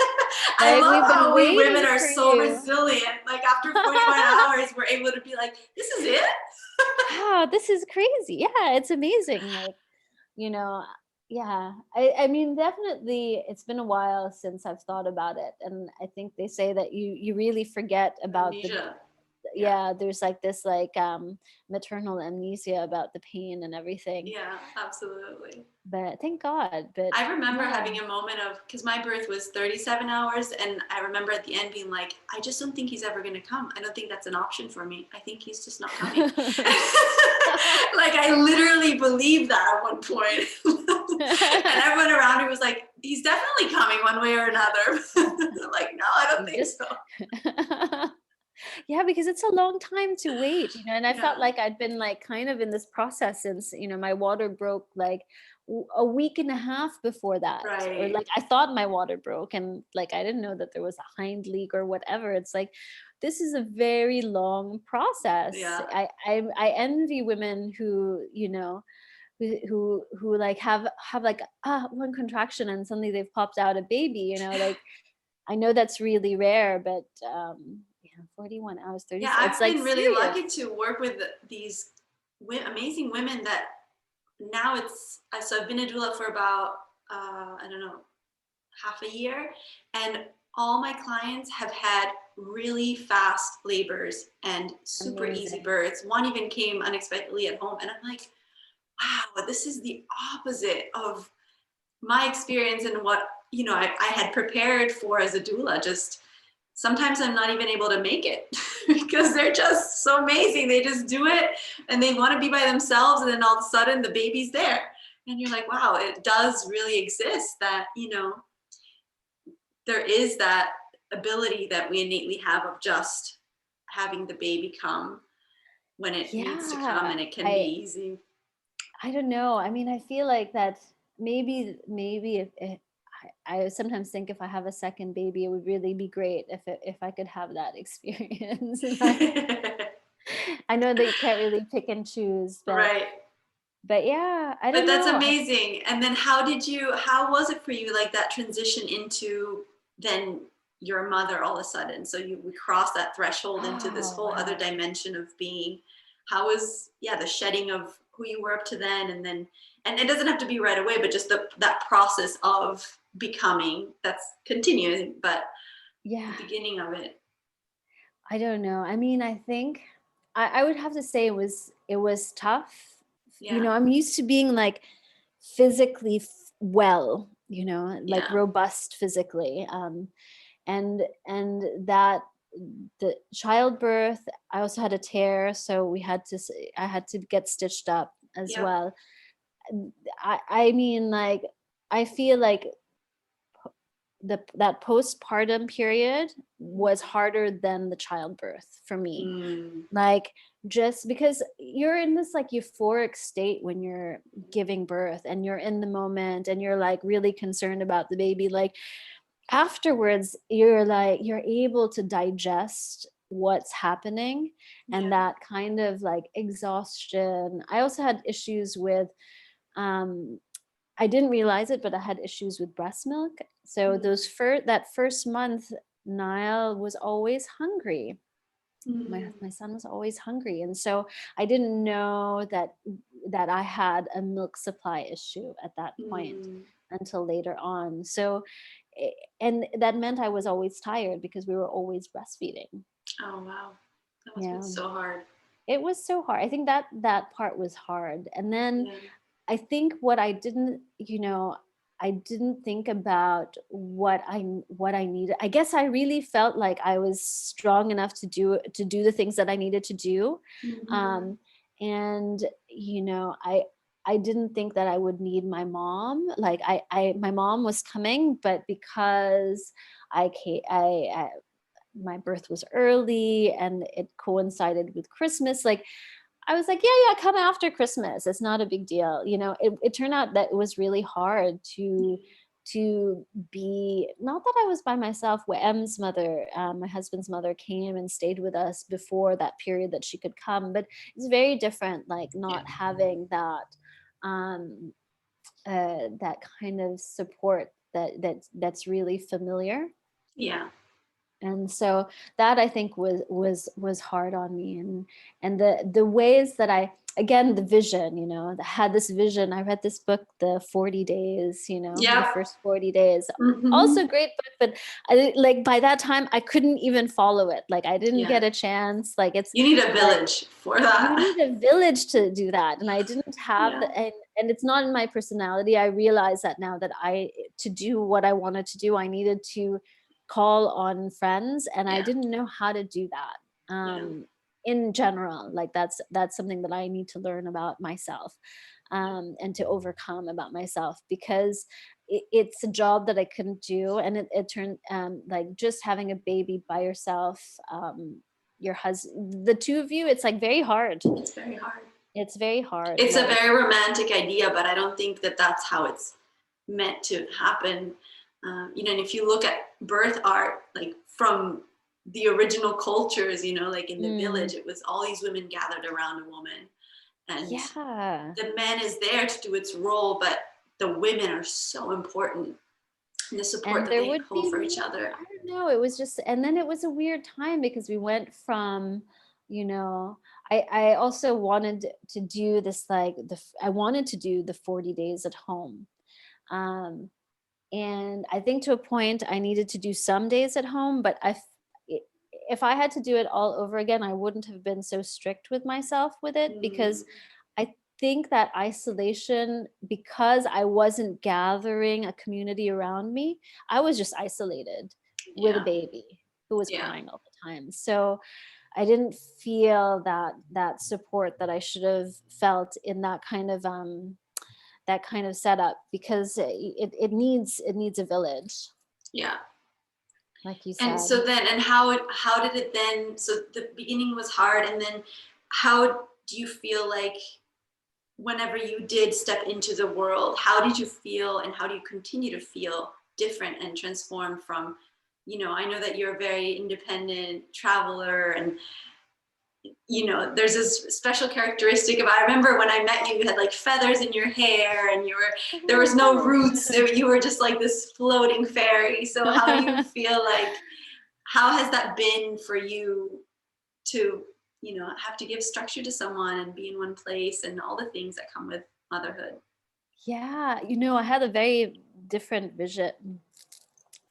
I love how we women are so resilient. Like after 41 hours, we're able to be like, this is it. Wow, this is crazy. Yeah, it's amazing. Like, yeah. I mean, definitely it's been a while since I've thought about it. And I think they say that you really forget about amnesia. There's like this maternal amnesia about the pain and everything. Yeah, absolutely. But thank God. But I remember having a moment of, because my birth was 37 hours, and I remember at the end being like, I just don't think he's ever going to come. I don't think that's an option for me. I think he's just not coming. Like, I literally believed that at one point. And everyone around me was like, he's definitely coming one way or another. I'm like, no, I don't think so. Yeah, because it's a long time to wait, and I felt like I'd been like kind of in this process since, my water broke like a week and a half before that. Right. Or like I thought my water broke, and like I didn't know that there was a hind leak or whatever. It's like, this is a very long process. Yeah. I envy women who, who like have like one contraction and suddenly they've popped out a baby, like I know that's really rare, but 41 hours, 30. Yeah, I've been really lucky to work with these amazing women that now so I've been a doula for about, I don't know, half a year. And all my clients have had really fast labors and super easy births. One even came unexpectedly at home. And I'm like, wow, this is the opposite of my experience and what, I had prepared for as a doula. Just sometimes I'm not even able to make it because they're just so amazing. They just do it and they want to be by themselves. And then all of a sudden the baby's there. And you're like, wow, it does really exist that, there is that ability that we innately have of just having the baby come when it needs to come, and it can be easy. I don't know. I mean, I feel like that maybe if I sometimes think if I have a second baby, it would really be great if I could have that experience. I know that you can't really pick and choose, but right. But yeah, I don't know. But that's amazing. And then how was it for you, like that transition into then you're a mother all of a sudden? So we crossed that threshold into this whole other dimension of being. How was the shedding of who you were up to then, and and it doesn't have to be right away, but just that process of becoming, that's continuing, but Yeah. the beginning of it. I don't know. I mean, I think I would have to say it was tough. You know, Yeah. I'm used to being like physically well, you know, like Yeah. robust physically. And that the childbirth, I also had a tear, so I had to get stitched up as Yep. well. I mean, like, I feel like that postpartum period was harder than the childbirth for me. Mm. Like, just because you're in this like euphoric state when you're giving birth and you're in the moment and you're like really concerned about the baby, like afterwards you're able to digest what's happening, and Yeah. that kind of like exhaustion. I also had issues with um I didn't realize it, but I had issues with breast milk. So that first month, Niall was always hungry. Mm. My son was always hungry, and so I didn't know that I had a milk supply issue at that point Mm. until later on. So, and that meant I was always tired because we were always breastfeeding. Oh, wow. That must be Yeah, so hard. it was so hard. I think that part was hard, and then Yeah. I think what I didn't, I didn't think about what I needed. I guess I really felt like I was strong enough to do the things that I needed to do. Mm-hmm. Um, and I didn't think that I would need my mom. Like my mom was coming, but because I came, I my birth was early and it coincided with Christmas. Like I was like, yeah, come after Christmas. It's not a big deal. It turned out that it was really hard to be, not that I was by myself. Where M's mother, my husband's mother, came and stayed with us before that period that she could come. But it's very different, like Yeah. not having um, that kind of support that's really familiar. Yeah. And so that I think was hard on me, and the ways that I, again, the vision, I had this vision. I read this book, The 40 Days, the Yep. first 40 days. Also Mm-hmm. a great book, but like by that time I couldn't even follow it. Like I didn't Yeah. get a chance. Like it's You need a like village for you that. need a village to do that, and I didn't have Yeah. and it's not in my personality. I realize that now, that to do what I wanted to do, I needed to call on friends, and I Yeah. didn't know how to do that Yeah. in general. Like that's something that I need to learn about myself, and to overcome about myself, because it's a job that I couldn't do, and it turned like just having a baby by yourself, your husband, the two of you, it's like very hard. It's very hard. It's very hard, It's a like very romantic idea, but I don't think that that's how it's meant to happen. And if you look at birth art, like from the original cultures, like in the mm, village, it was all these women gathered around a woman, and yeah. the man is there to do its role, but the women are so important in the support And that there they would hold be for each other. I don't know, it was just, and then it was a weird time because we went from, you know I also wanted to do this, like I wanted to do the 40 days at home. um and I think to a point I needed to do some days at home, but if I had to do it all over again, I wouldn't have been so strict with myself with it, Mm, because I think that isolation, because I wasn't gathering a community around me, I was just isolated with a yeah, baby who was yeah, crying all the time. So I didn't feel that support that I should have felt in that kind of setup, because it needs a village, yeah. like you And said. so then, and how did it then? So the beginning was hard, and then how do you feel like whenever you did step into the world, how did you feel, and how do you continue to feel different and transformed from? I know that you're a very independent traveler, and there's this special characteristic of, I remember when I met you, you had like feathers in your hair, and there was no roots. So you were just like this floating fairy. So how do you feel like, how has that been for you to, have to give structure to someone and be in one place and all the things that come with motherhood? Yeah, I had a very different vision.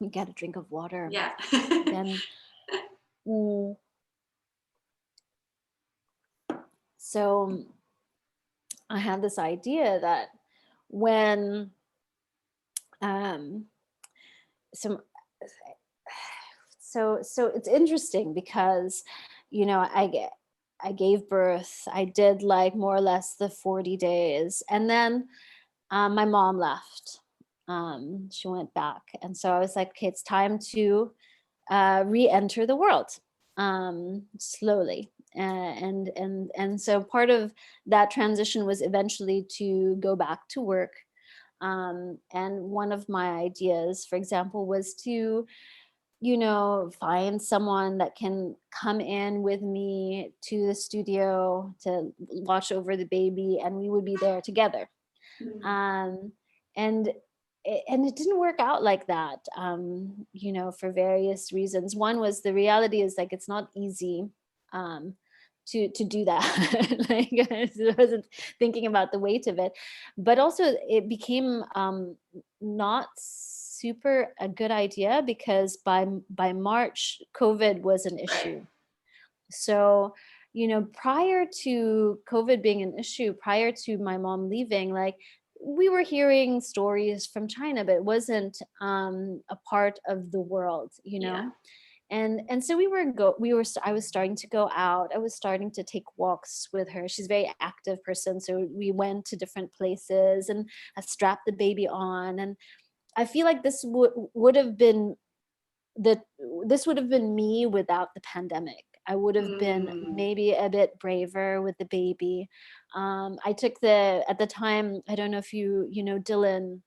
Let me get a drink of water. Yeah. Then, mm, so I had this idea that when um, some so it's interesting because I gave birth. I did like more or less the 40 days, and then my mom left. She went back, and so I was like, okay, it's time to re-enter the world slowly. And so part of that transition was eventually to go back to work. And one of my ideas, for example, was to find someone that can come in with me to the studio to watch over the baby, and we would be there together. Mm. um, and and it didn't work out like that, for various reasons. One was, the reality is, like, it's not easy um, to do that. Like, I wasn't thinking about the weight of it, but also it became not super a good idea, because by March, COVID was an Right. issue. So, prior to COVID being an issue, prior to my mom leaving, like, we were hearing stories from China, but it wasn't a part of the world, Yeah. And so I was starting to go out. I was starting to take walks with her. She's a very active person, so we went to different places, and I strapped the baby on. And I feel like would have been that this would have been me without the pandemic. I would have been Mm. maybe a bit braver with the baby. I took at the time, I don't know if you know Dylan.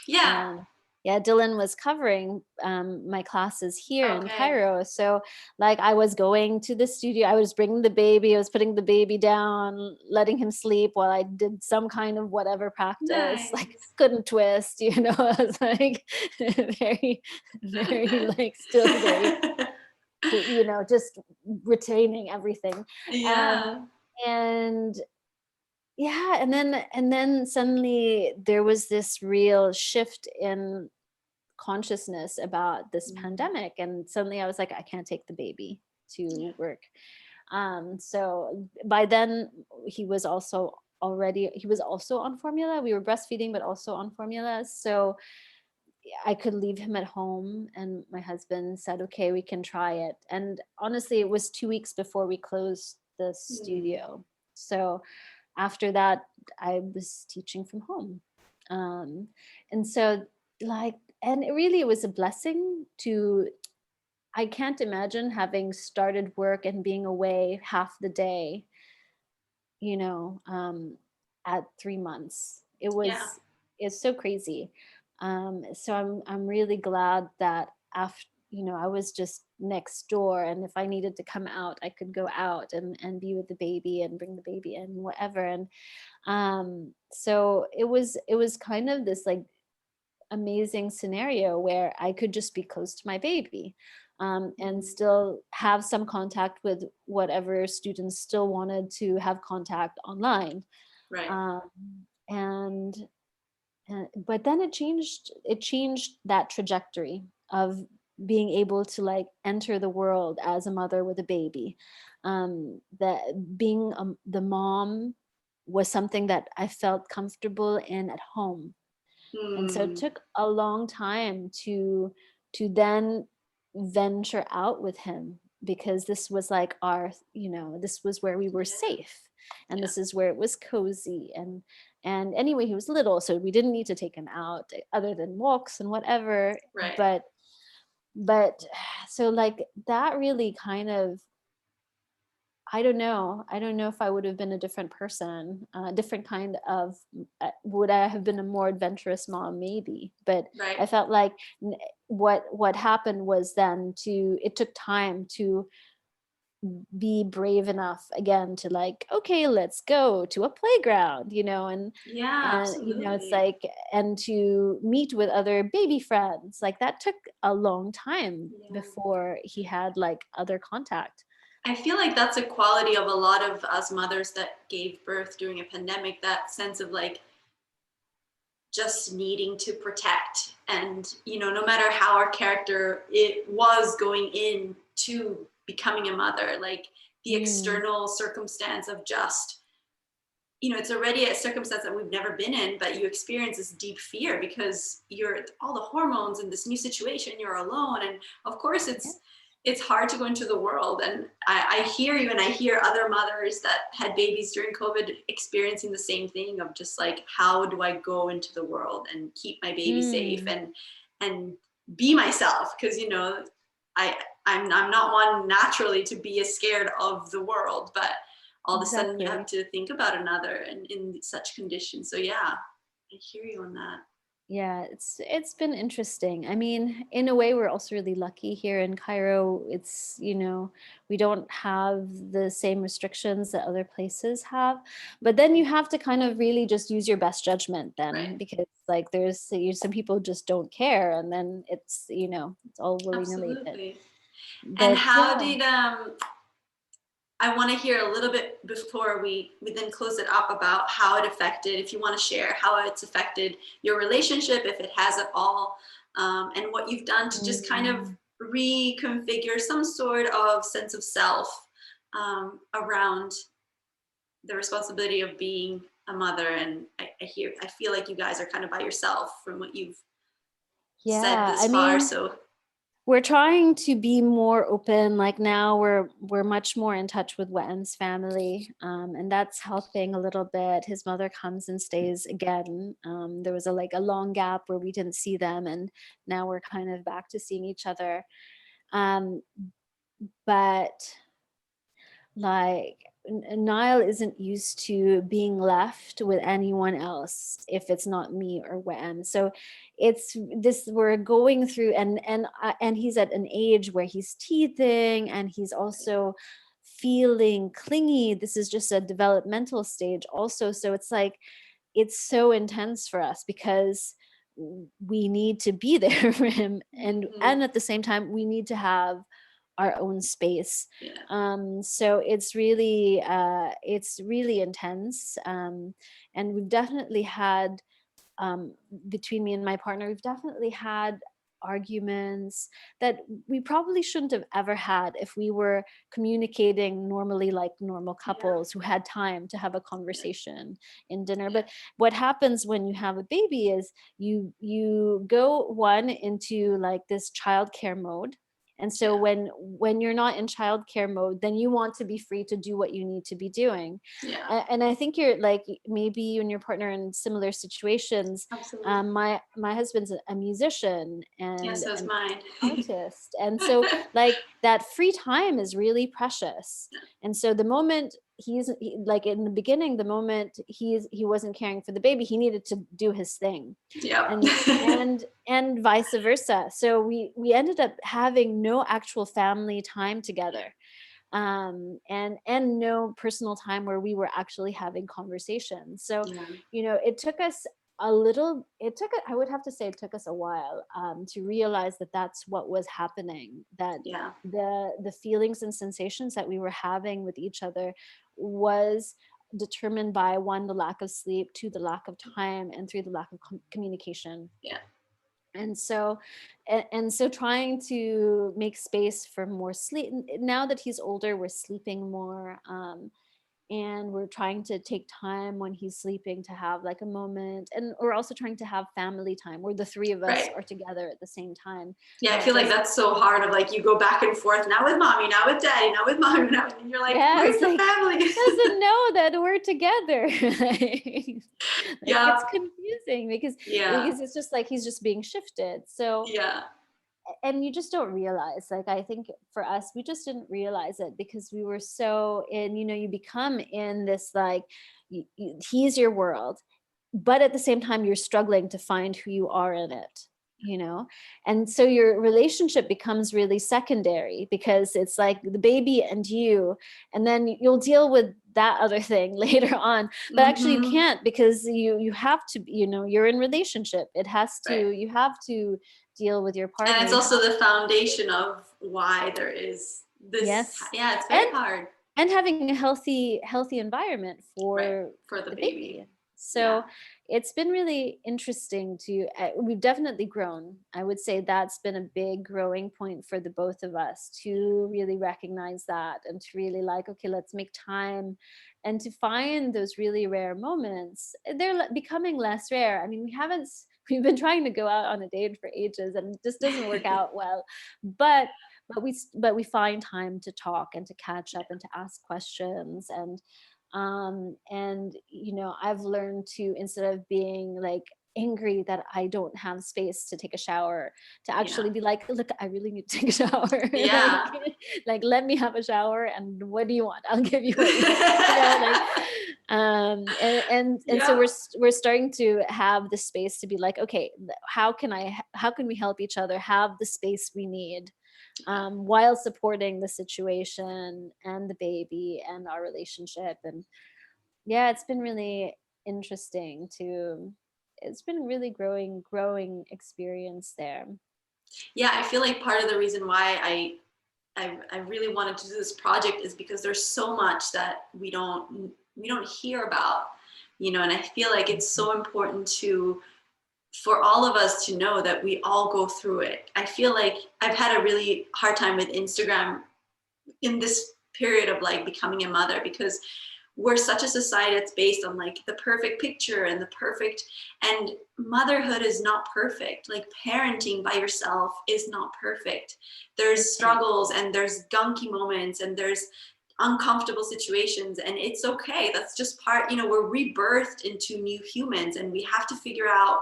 Yeah. um, yeah, Dylan was covering my classes here in Okay. Cairo. So, like, I was going to the studio, I was bringing the baby, I was putting the baby down, letting him sleep while I did some kind of whatever practice, like Nice. couldn't twist, I was like very, very, like, still very, just retaining everything. Um, Yeah. and yeah, and then suddenly there was this real shift in consciousness about this Mm. pandemic, and suddenly I was like, I can't take the baby to work. So by then he was also on formula. We were breastfeeding, but also on formula. So I could leave him at home, and my husband said, okay, we can try it. And honestly, it was 2 weeks before we closed the Mm. studio. So after that, I was teaching from home. Um, and so, like, and it really was a blessing to, I can't imagine having started work and being away half the day, you know, um, at 3 months. Yeah. It's so crazy. So I'm really glad that after, I was just next door, and if I needed to come out, I could go out and be with the baby and bring the baby in, whatever. And so it was kind of this, like, amazing scenario where I could just be close to my baby, and Mm. still have some contact with whatever students still wanted to have contact online. Right. Um, and, but then it changed that trajectory of being able to, like, enter the world as a mother with a baby. That being the mom was something that I felt comfortable in at home, and so it Mm. took a long time to then venture out with him, because this was like this was where we were Yeah. safe, and Yeah. this is where it was cozy. And anyway, he was little, so we didn't need to take him out other than walks and whatever. Right. But so, like, that really kind of, I don't know. I don't know if I would have been a different person, different kind of, would I have been a more adventurous mom? Maybe. But Right. I felt like what happened was, then it took time to be brave enough again to, like, okay, let's go to a playground, Yeah, and it's absolutely. like, and to meet with other baby friends. Like, that took a long time Yeah. before he had, like, other contact. I feel like that's a quality of a lot of us mothers that gave birth during a pandemic, that sense of like just needing to protect. And, you know, no matter how our character it was going into becoming a mother, like the external circumstance of just, you know, it's already a circumstance that we've never been in, but you experience this deep fear because you're all the hormones in this new situation, you're alone. And of course it's hard to go into the world. And I hear you, and I hear other mothers that had babies during COVID experiencing the same thing of just like, how do I go into the world and keep my baby safe and be myself? Because, you know, I'm not one naturally to be as scared of the world, but all of a sudden you have to think about another and in such conditions. So yeah, I hear you on that. Yeah, it's been interesting. I mean, in a way, we're also really lucky here in Cairo. It's, you know, we don't have the same restrictions that other places have. But then you have to kind of really just use your best judgment then, Right. because like there's some people just don't care, and then it's, you know, it's all willy-nilly. Absolutely. And But how did I want to hear a little bit before we then close it up about how it affected, if you want to share how it's affected your relationship, if it has at all, and what you've done to just kind of reconfigure some sort of sense of self around the responsibility of being a mother. And I feel like you guys are kind of by yourself from what you've said this I far. mean, So we're trying to be more open. Like now we're much more in touch with Weten's family, and that's helping a little bit. His mother comes and stays again. There was a long gap where we didn't see them, and now we're kind of back to seeing each other. But like Niall isn't used to being left with anyone else if it's not me or Wen. So it's this we're going through, and he's at an age where he's teething and he's also feeling clingy. This is just a developmental stage also. So it's like it's so intense for us because we need to be there for him, and at the same time we need to have our own space. So it's really intense, and we've definitely had between me and my partner, we've definitely had arguments that we probably shouldn't have ever had if we were communicating normally like normal couples who had time to have a conversation in dinner. But what happens when you have a baby is you go into like this childcare mode. And so when you're not in childcare mode, then you want to be free to do what you need to be doing. And I think you're like, maybe you and your partner in similar situations. absolutely. My husband's a musician and So is an mine. artist. And so like that free time is really precious. And so the moment like in the beginning, the moment he wasn't caring for the baby, he needed to do his thing. And vice versa. So we ended up having no actual family time together, and no personal time where we were actually having conversations. So you know, it took us I would have to say it took us a while to realize that that's what was happening, that the feelings and sensations that we were having with each other was determined by, one, the lack of sleep, two, the lack of time, and three, the lack of communication. And so trying to make space for more sleep. Now that he's older, we're sleeping more, and we're trying to take time when he's sleeping to have like a moment, and we're also trying to have family time where the three of us are together at the same time. I feel like that's so hard, of like you go back and forth, now with mommy, now with daddy, now with mommy, now, and you're like, where's the family? Doesn't know that we're together. It's confusing because it's just like he's just being shifted. So and you just don't realize, like, I think for us, we just didn't realize it because we were so in, you know, you become in this, like, he's your world, but at the same time, you're struggling to find who you are in it, you know? And so your relationship becomes really secondary because it's like the baby and you, and then you'll deal with that other thing later on, but actually you can't, because you have to, you know, you're in relationship. It has to, you have to deal with your partner. And it's also the foundation of why there is this. Yeah, it's very hard. And having a healthy environment for the baby. So it's been really interesting to, we've definitely grown. I would say that's been a big growing point for the both of us, to really recognize that and to really like, okay, let's make time and to find those really rare moments. They're becoming less rare. I mean, we've been trying to go out on a date for ages and it just doesn't work out well. But we find time to talk and to catch up and to ask questions. And I've learned to, instead of being like angry that I don't have space to take a shower, to actually be like, look, I really need to take a shower. Yeah. like let me have a shower, and what do you want? I'll give you what you want. Like and so we're starting to have the space to be like, okay, how can we help each other have the space we need, while supporting the situation and the baby and our relationship. And yeah, it's been really interesting it's been really growing experience there. Yeah, I feel like part of the reason why I really wanted to do this project is because there's so much that we don't hear about, and I feel like it's so important for all of us to know that we all go through it. I feel like I've had a really hard time with Instagram in this period of like becoming a mother, because we're such a society that's based on like the perfect picture and and motherhood is not perfect. Like parenting by yourself is not perfect. There's struggles and there's gunky moments and there's uncomfortable situations, and it's okay. That's just part, we're rebirthed into new humans, and we have to figure out,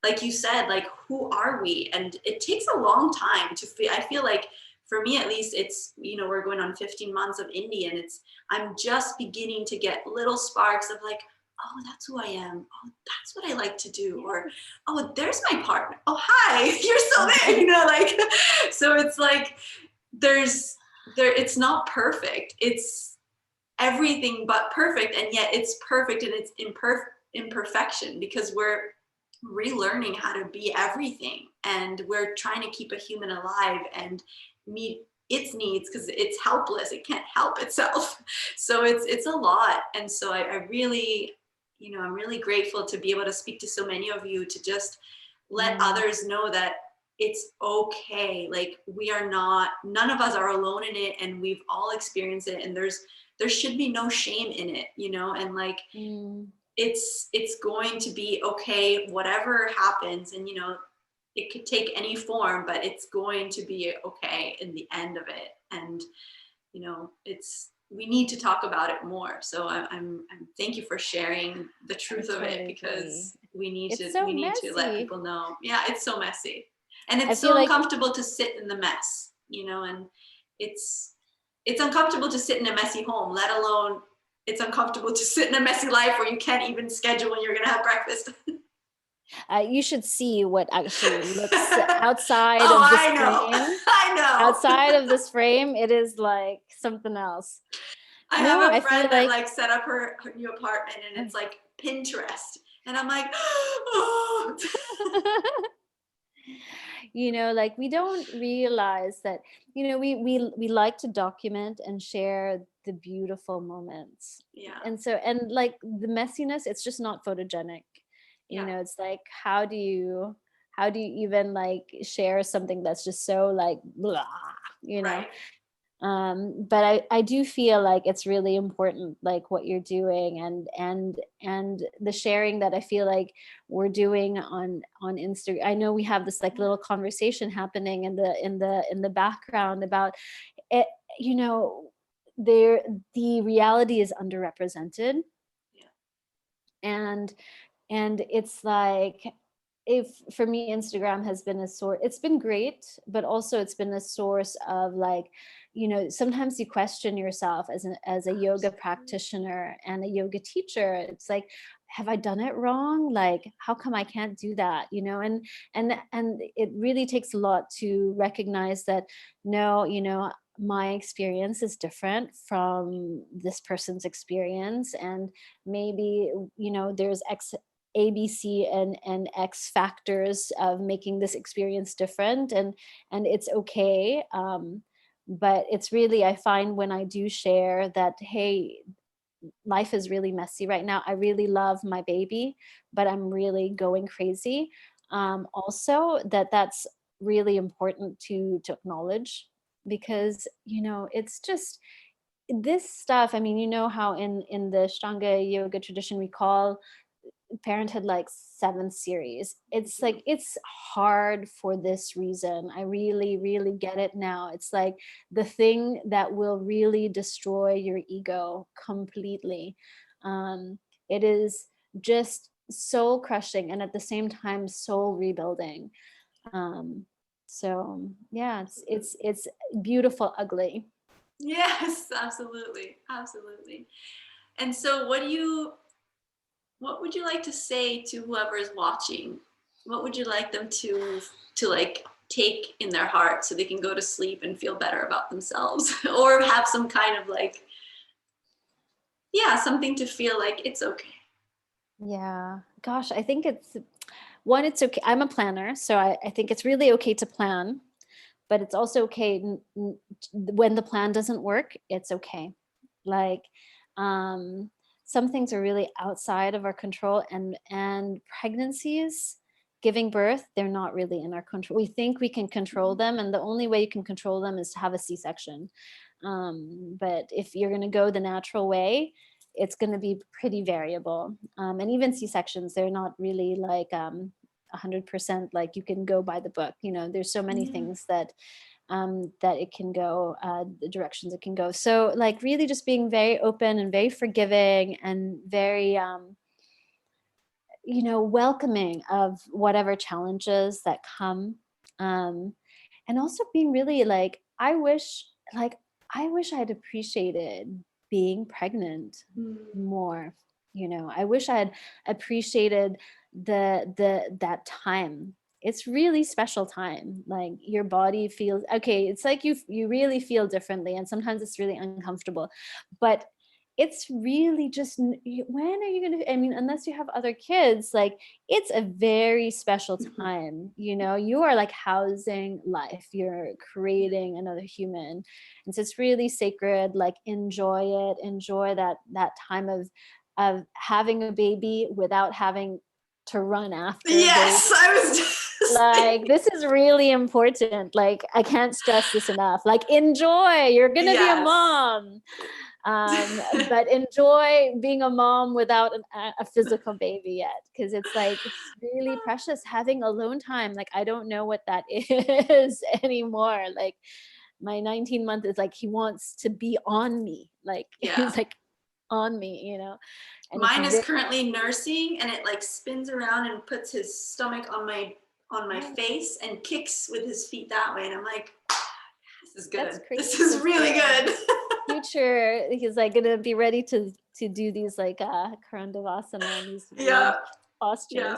like you said, like, who are we? And it takes a long time I feel like, for me at least, it's, we're going on 15 months of indie, and I'm just beginning to get little sparks of like, oh, that's who I am. Oh, that's what I like to do. Or, oh, there's my partner. Oh, hi, you're still there, like, so it's like, it's not perfect. It's everything but perfect. And yet it's perfect in its imperfection, because we're relearning how to be everything, and we're trying to keep a human alive and meet its needs, because it's helpless, it can't help itself. So it's a lot. And so I really, I'm really grateful to be able to speak to so many of you, to just let others know that it's okay. Like, none of us are alone in it, and we've all experienced it, and there should be no shame in it, and like, it's going to be okay, whatever happens. And it could take any form, but it's going to be okay in the end of it. And we need to talk about it more. So I'm thank you for sharing the truth of it, because we need to let people know. Yeah, it's so messy, and it's so uncomfortable to sit in the mess, and it's uncomfortable to sit in a messy home, let alone it's uncomfortable to sit in a messy life where you can't even schedule when you're going to have breakfast. You should see what actually looks outside of this frame. I know. Outside of this frame, it is like something else. I have a friend that like set up her new apartment, and it's like Pinterest. And I'm like, oh. Like, we don't realize that, we like to document and share the beautiful moments. Yeah. And like the messiness, it's just not photogenic. It's like, how do you even like share something that's just so like blah, Right. But I do feel like it's really important, like what you're doing, and the sharing that I feel like we're doing on Instagram. I know we have this like little conversation happening in the background about it. The reality is underrepresented. And it's like, if for me, Instagram has been a source, it's been great, but also it's been a source of like, sometimes you question yourself as a yoga practitioner and a yoga teacher. It's like, have I done it wrong? Like, how come I can't do that? And it really takes a lot to recognize that, no, my experience is different from this person's experience. And maybe, there's ABC and X factors of making this experience different, and it's okay. But it's really, I find when I do share that, hey, life is really messy right now. I really love my baby, but I'm really going crazy. Also, that's really important to acknowledge, because, it's just this stuff. I mean, how in the Ashtanga yoga tradition we call parenthood like 7th series. It's like, it's hard for this reason. I really, really get it now. It's like the thing that will really destroy your ego completely. It is just soul crushing, and at the same time soul rebuilding. So yeah, it's beautiful ugly. Yes, absolutely. Absolutely. And so what would you like to say to whoever is watching? What would you like them to like take in their heart so they can go to sleep and feel better about themselves or have some kind of like, yeah, something to feel like it's okay. Yeah, gosh, I think it's okay. I'm a planner, so I think it's really okay to plan, but it's also okay when the plan doesn't work. It's okay. Like, um, some things are really outside of our control, and pregnancies, giving birth, they're not really in our control. We think we can control them, and the only way you can control them is to have a C-section. But if you're going to go the natural way, it's going to be pretty variable. And even C-sections, they're not really like 100% like you can go by the book. There's so many things that it can go, the directions it can go. So like really just being very open and very forgiving and very, welcoming of whatever challenges that come. And also being really like, like, I wish I'd appreciated being pregnant more. I wish I had appreciated that time. It's really special time. Like your body feels okay. It's like you really feel differently, and sometimes it's really uncomfortable, but it's really just when are you going to, I mean, unless you have other kids, like it's a very special time. You are like housing life, you're creating another human, and so it's really sacred. Like enjoy it, enjoy that time of having a baby without having to run after a Yes, baby. I was just Like this is really important. Like I can't stress this enough. Like enjoy, you're gonna be a yes. mom. But enjoy being a mom without a physical baby yet, because it's like it's really precious having alone time. Like I don't know what that is anymore. Like my 19-month is like he wants to be on me. Like he's like on me, and Mine is currently nursing, and it like spins around and puts his stomach on my face and kicks with his feet that way, and I'm like, this is good. This is really good. Future, he's like gonna be ready to do these like Karandavasana and these postures. Yeah.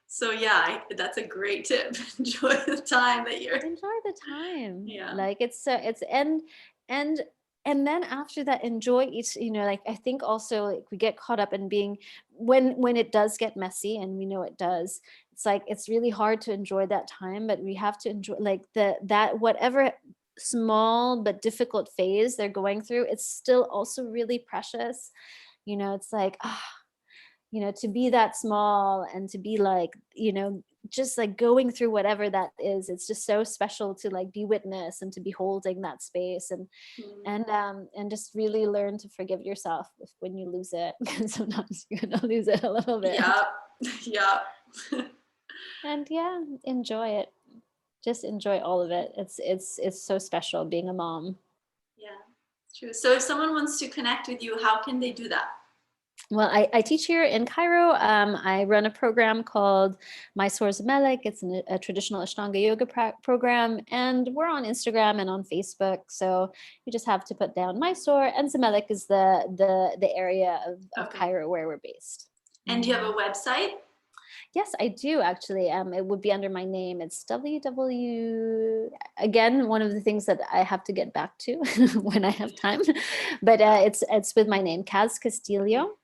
So yeah, that's a great tip. Enjoy the time that you're. Enjoy the time. Yeah. Like it's and then after that, enjoy each. Like I think also like we get caught up in being when it does get messy, and we know it does. It's like it's really hard to enjoy that time, but we have to enjoy like that whatever small but difficult phase they're going through. It's still also really precious. It's like to be that small and to be like, just like going through whatever that is, it's just so special to like be witness and to be holding that space and just really learn to forgive yourself when you lose it, because sometimes you're gonna lose it a little bit. Yeah. And enjoy it. Just enjoy all of it. It's so special being a mom. Yeah, it's true. So if someone wants to connect with you, how can they do that? Well, I teach here in Cairo. I run a program called My Source Melek. It's a traditional Ashtanga Yoga program, and we're on Instagram and on Facebook. So you just have to put down Mysore, and Zamelek is the area of Cairo where we're based. And do you have a website? Yes, I do actually. It would be under my name. It's again, one of the things that I have to get back to when I have time. But it's with my name, Kaz Castillio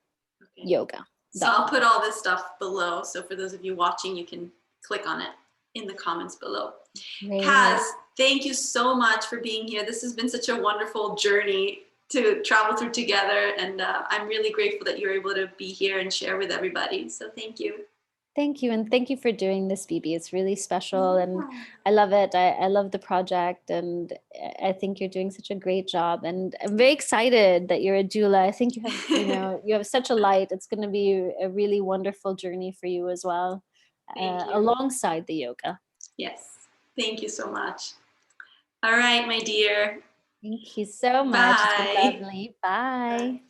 Yoga. So I'll put all this stuff below. So for those of you watching, you can click on it in the comments below. Kaz, thank you so much for being here. This has been such a wonderful journey to travel through together. And I'm really grateful that you're able to be here and share with everybody. So thank you. Thank you. And thank you for doing this, Bibi. It's really special. And I love it. I love the project. And I think you're doing such a great job. And I'm very excited that you're a doula. I think you have, you have such a light. It's going to be a really wonderful journey for you as well, Thank you. alongside the yoga. Yes. Thank you so much. All right, my dear. Thank you so much. It's been Bye. lovely. Bye.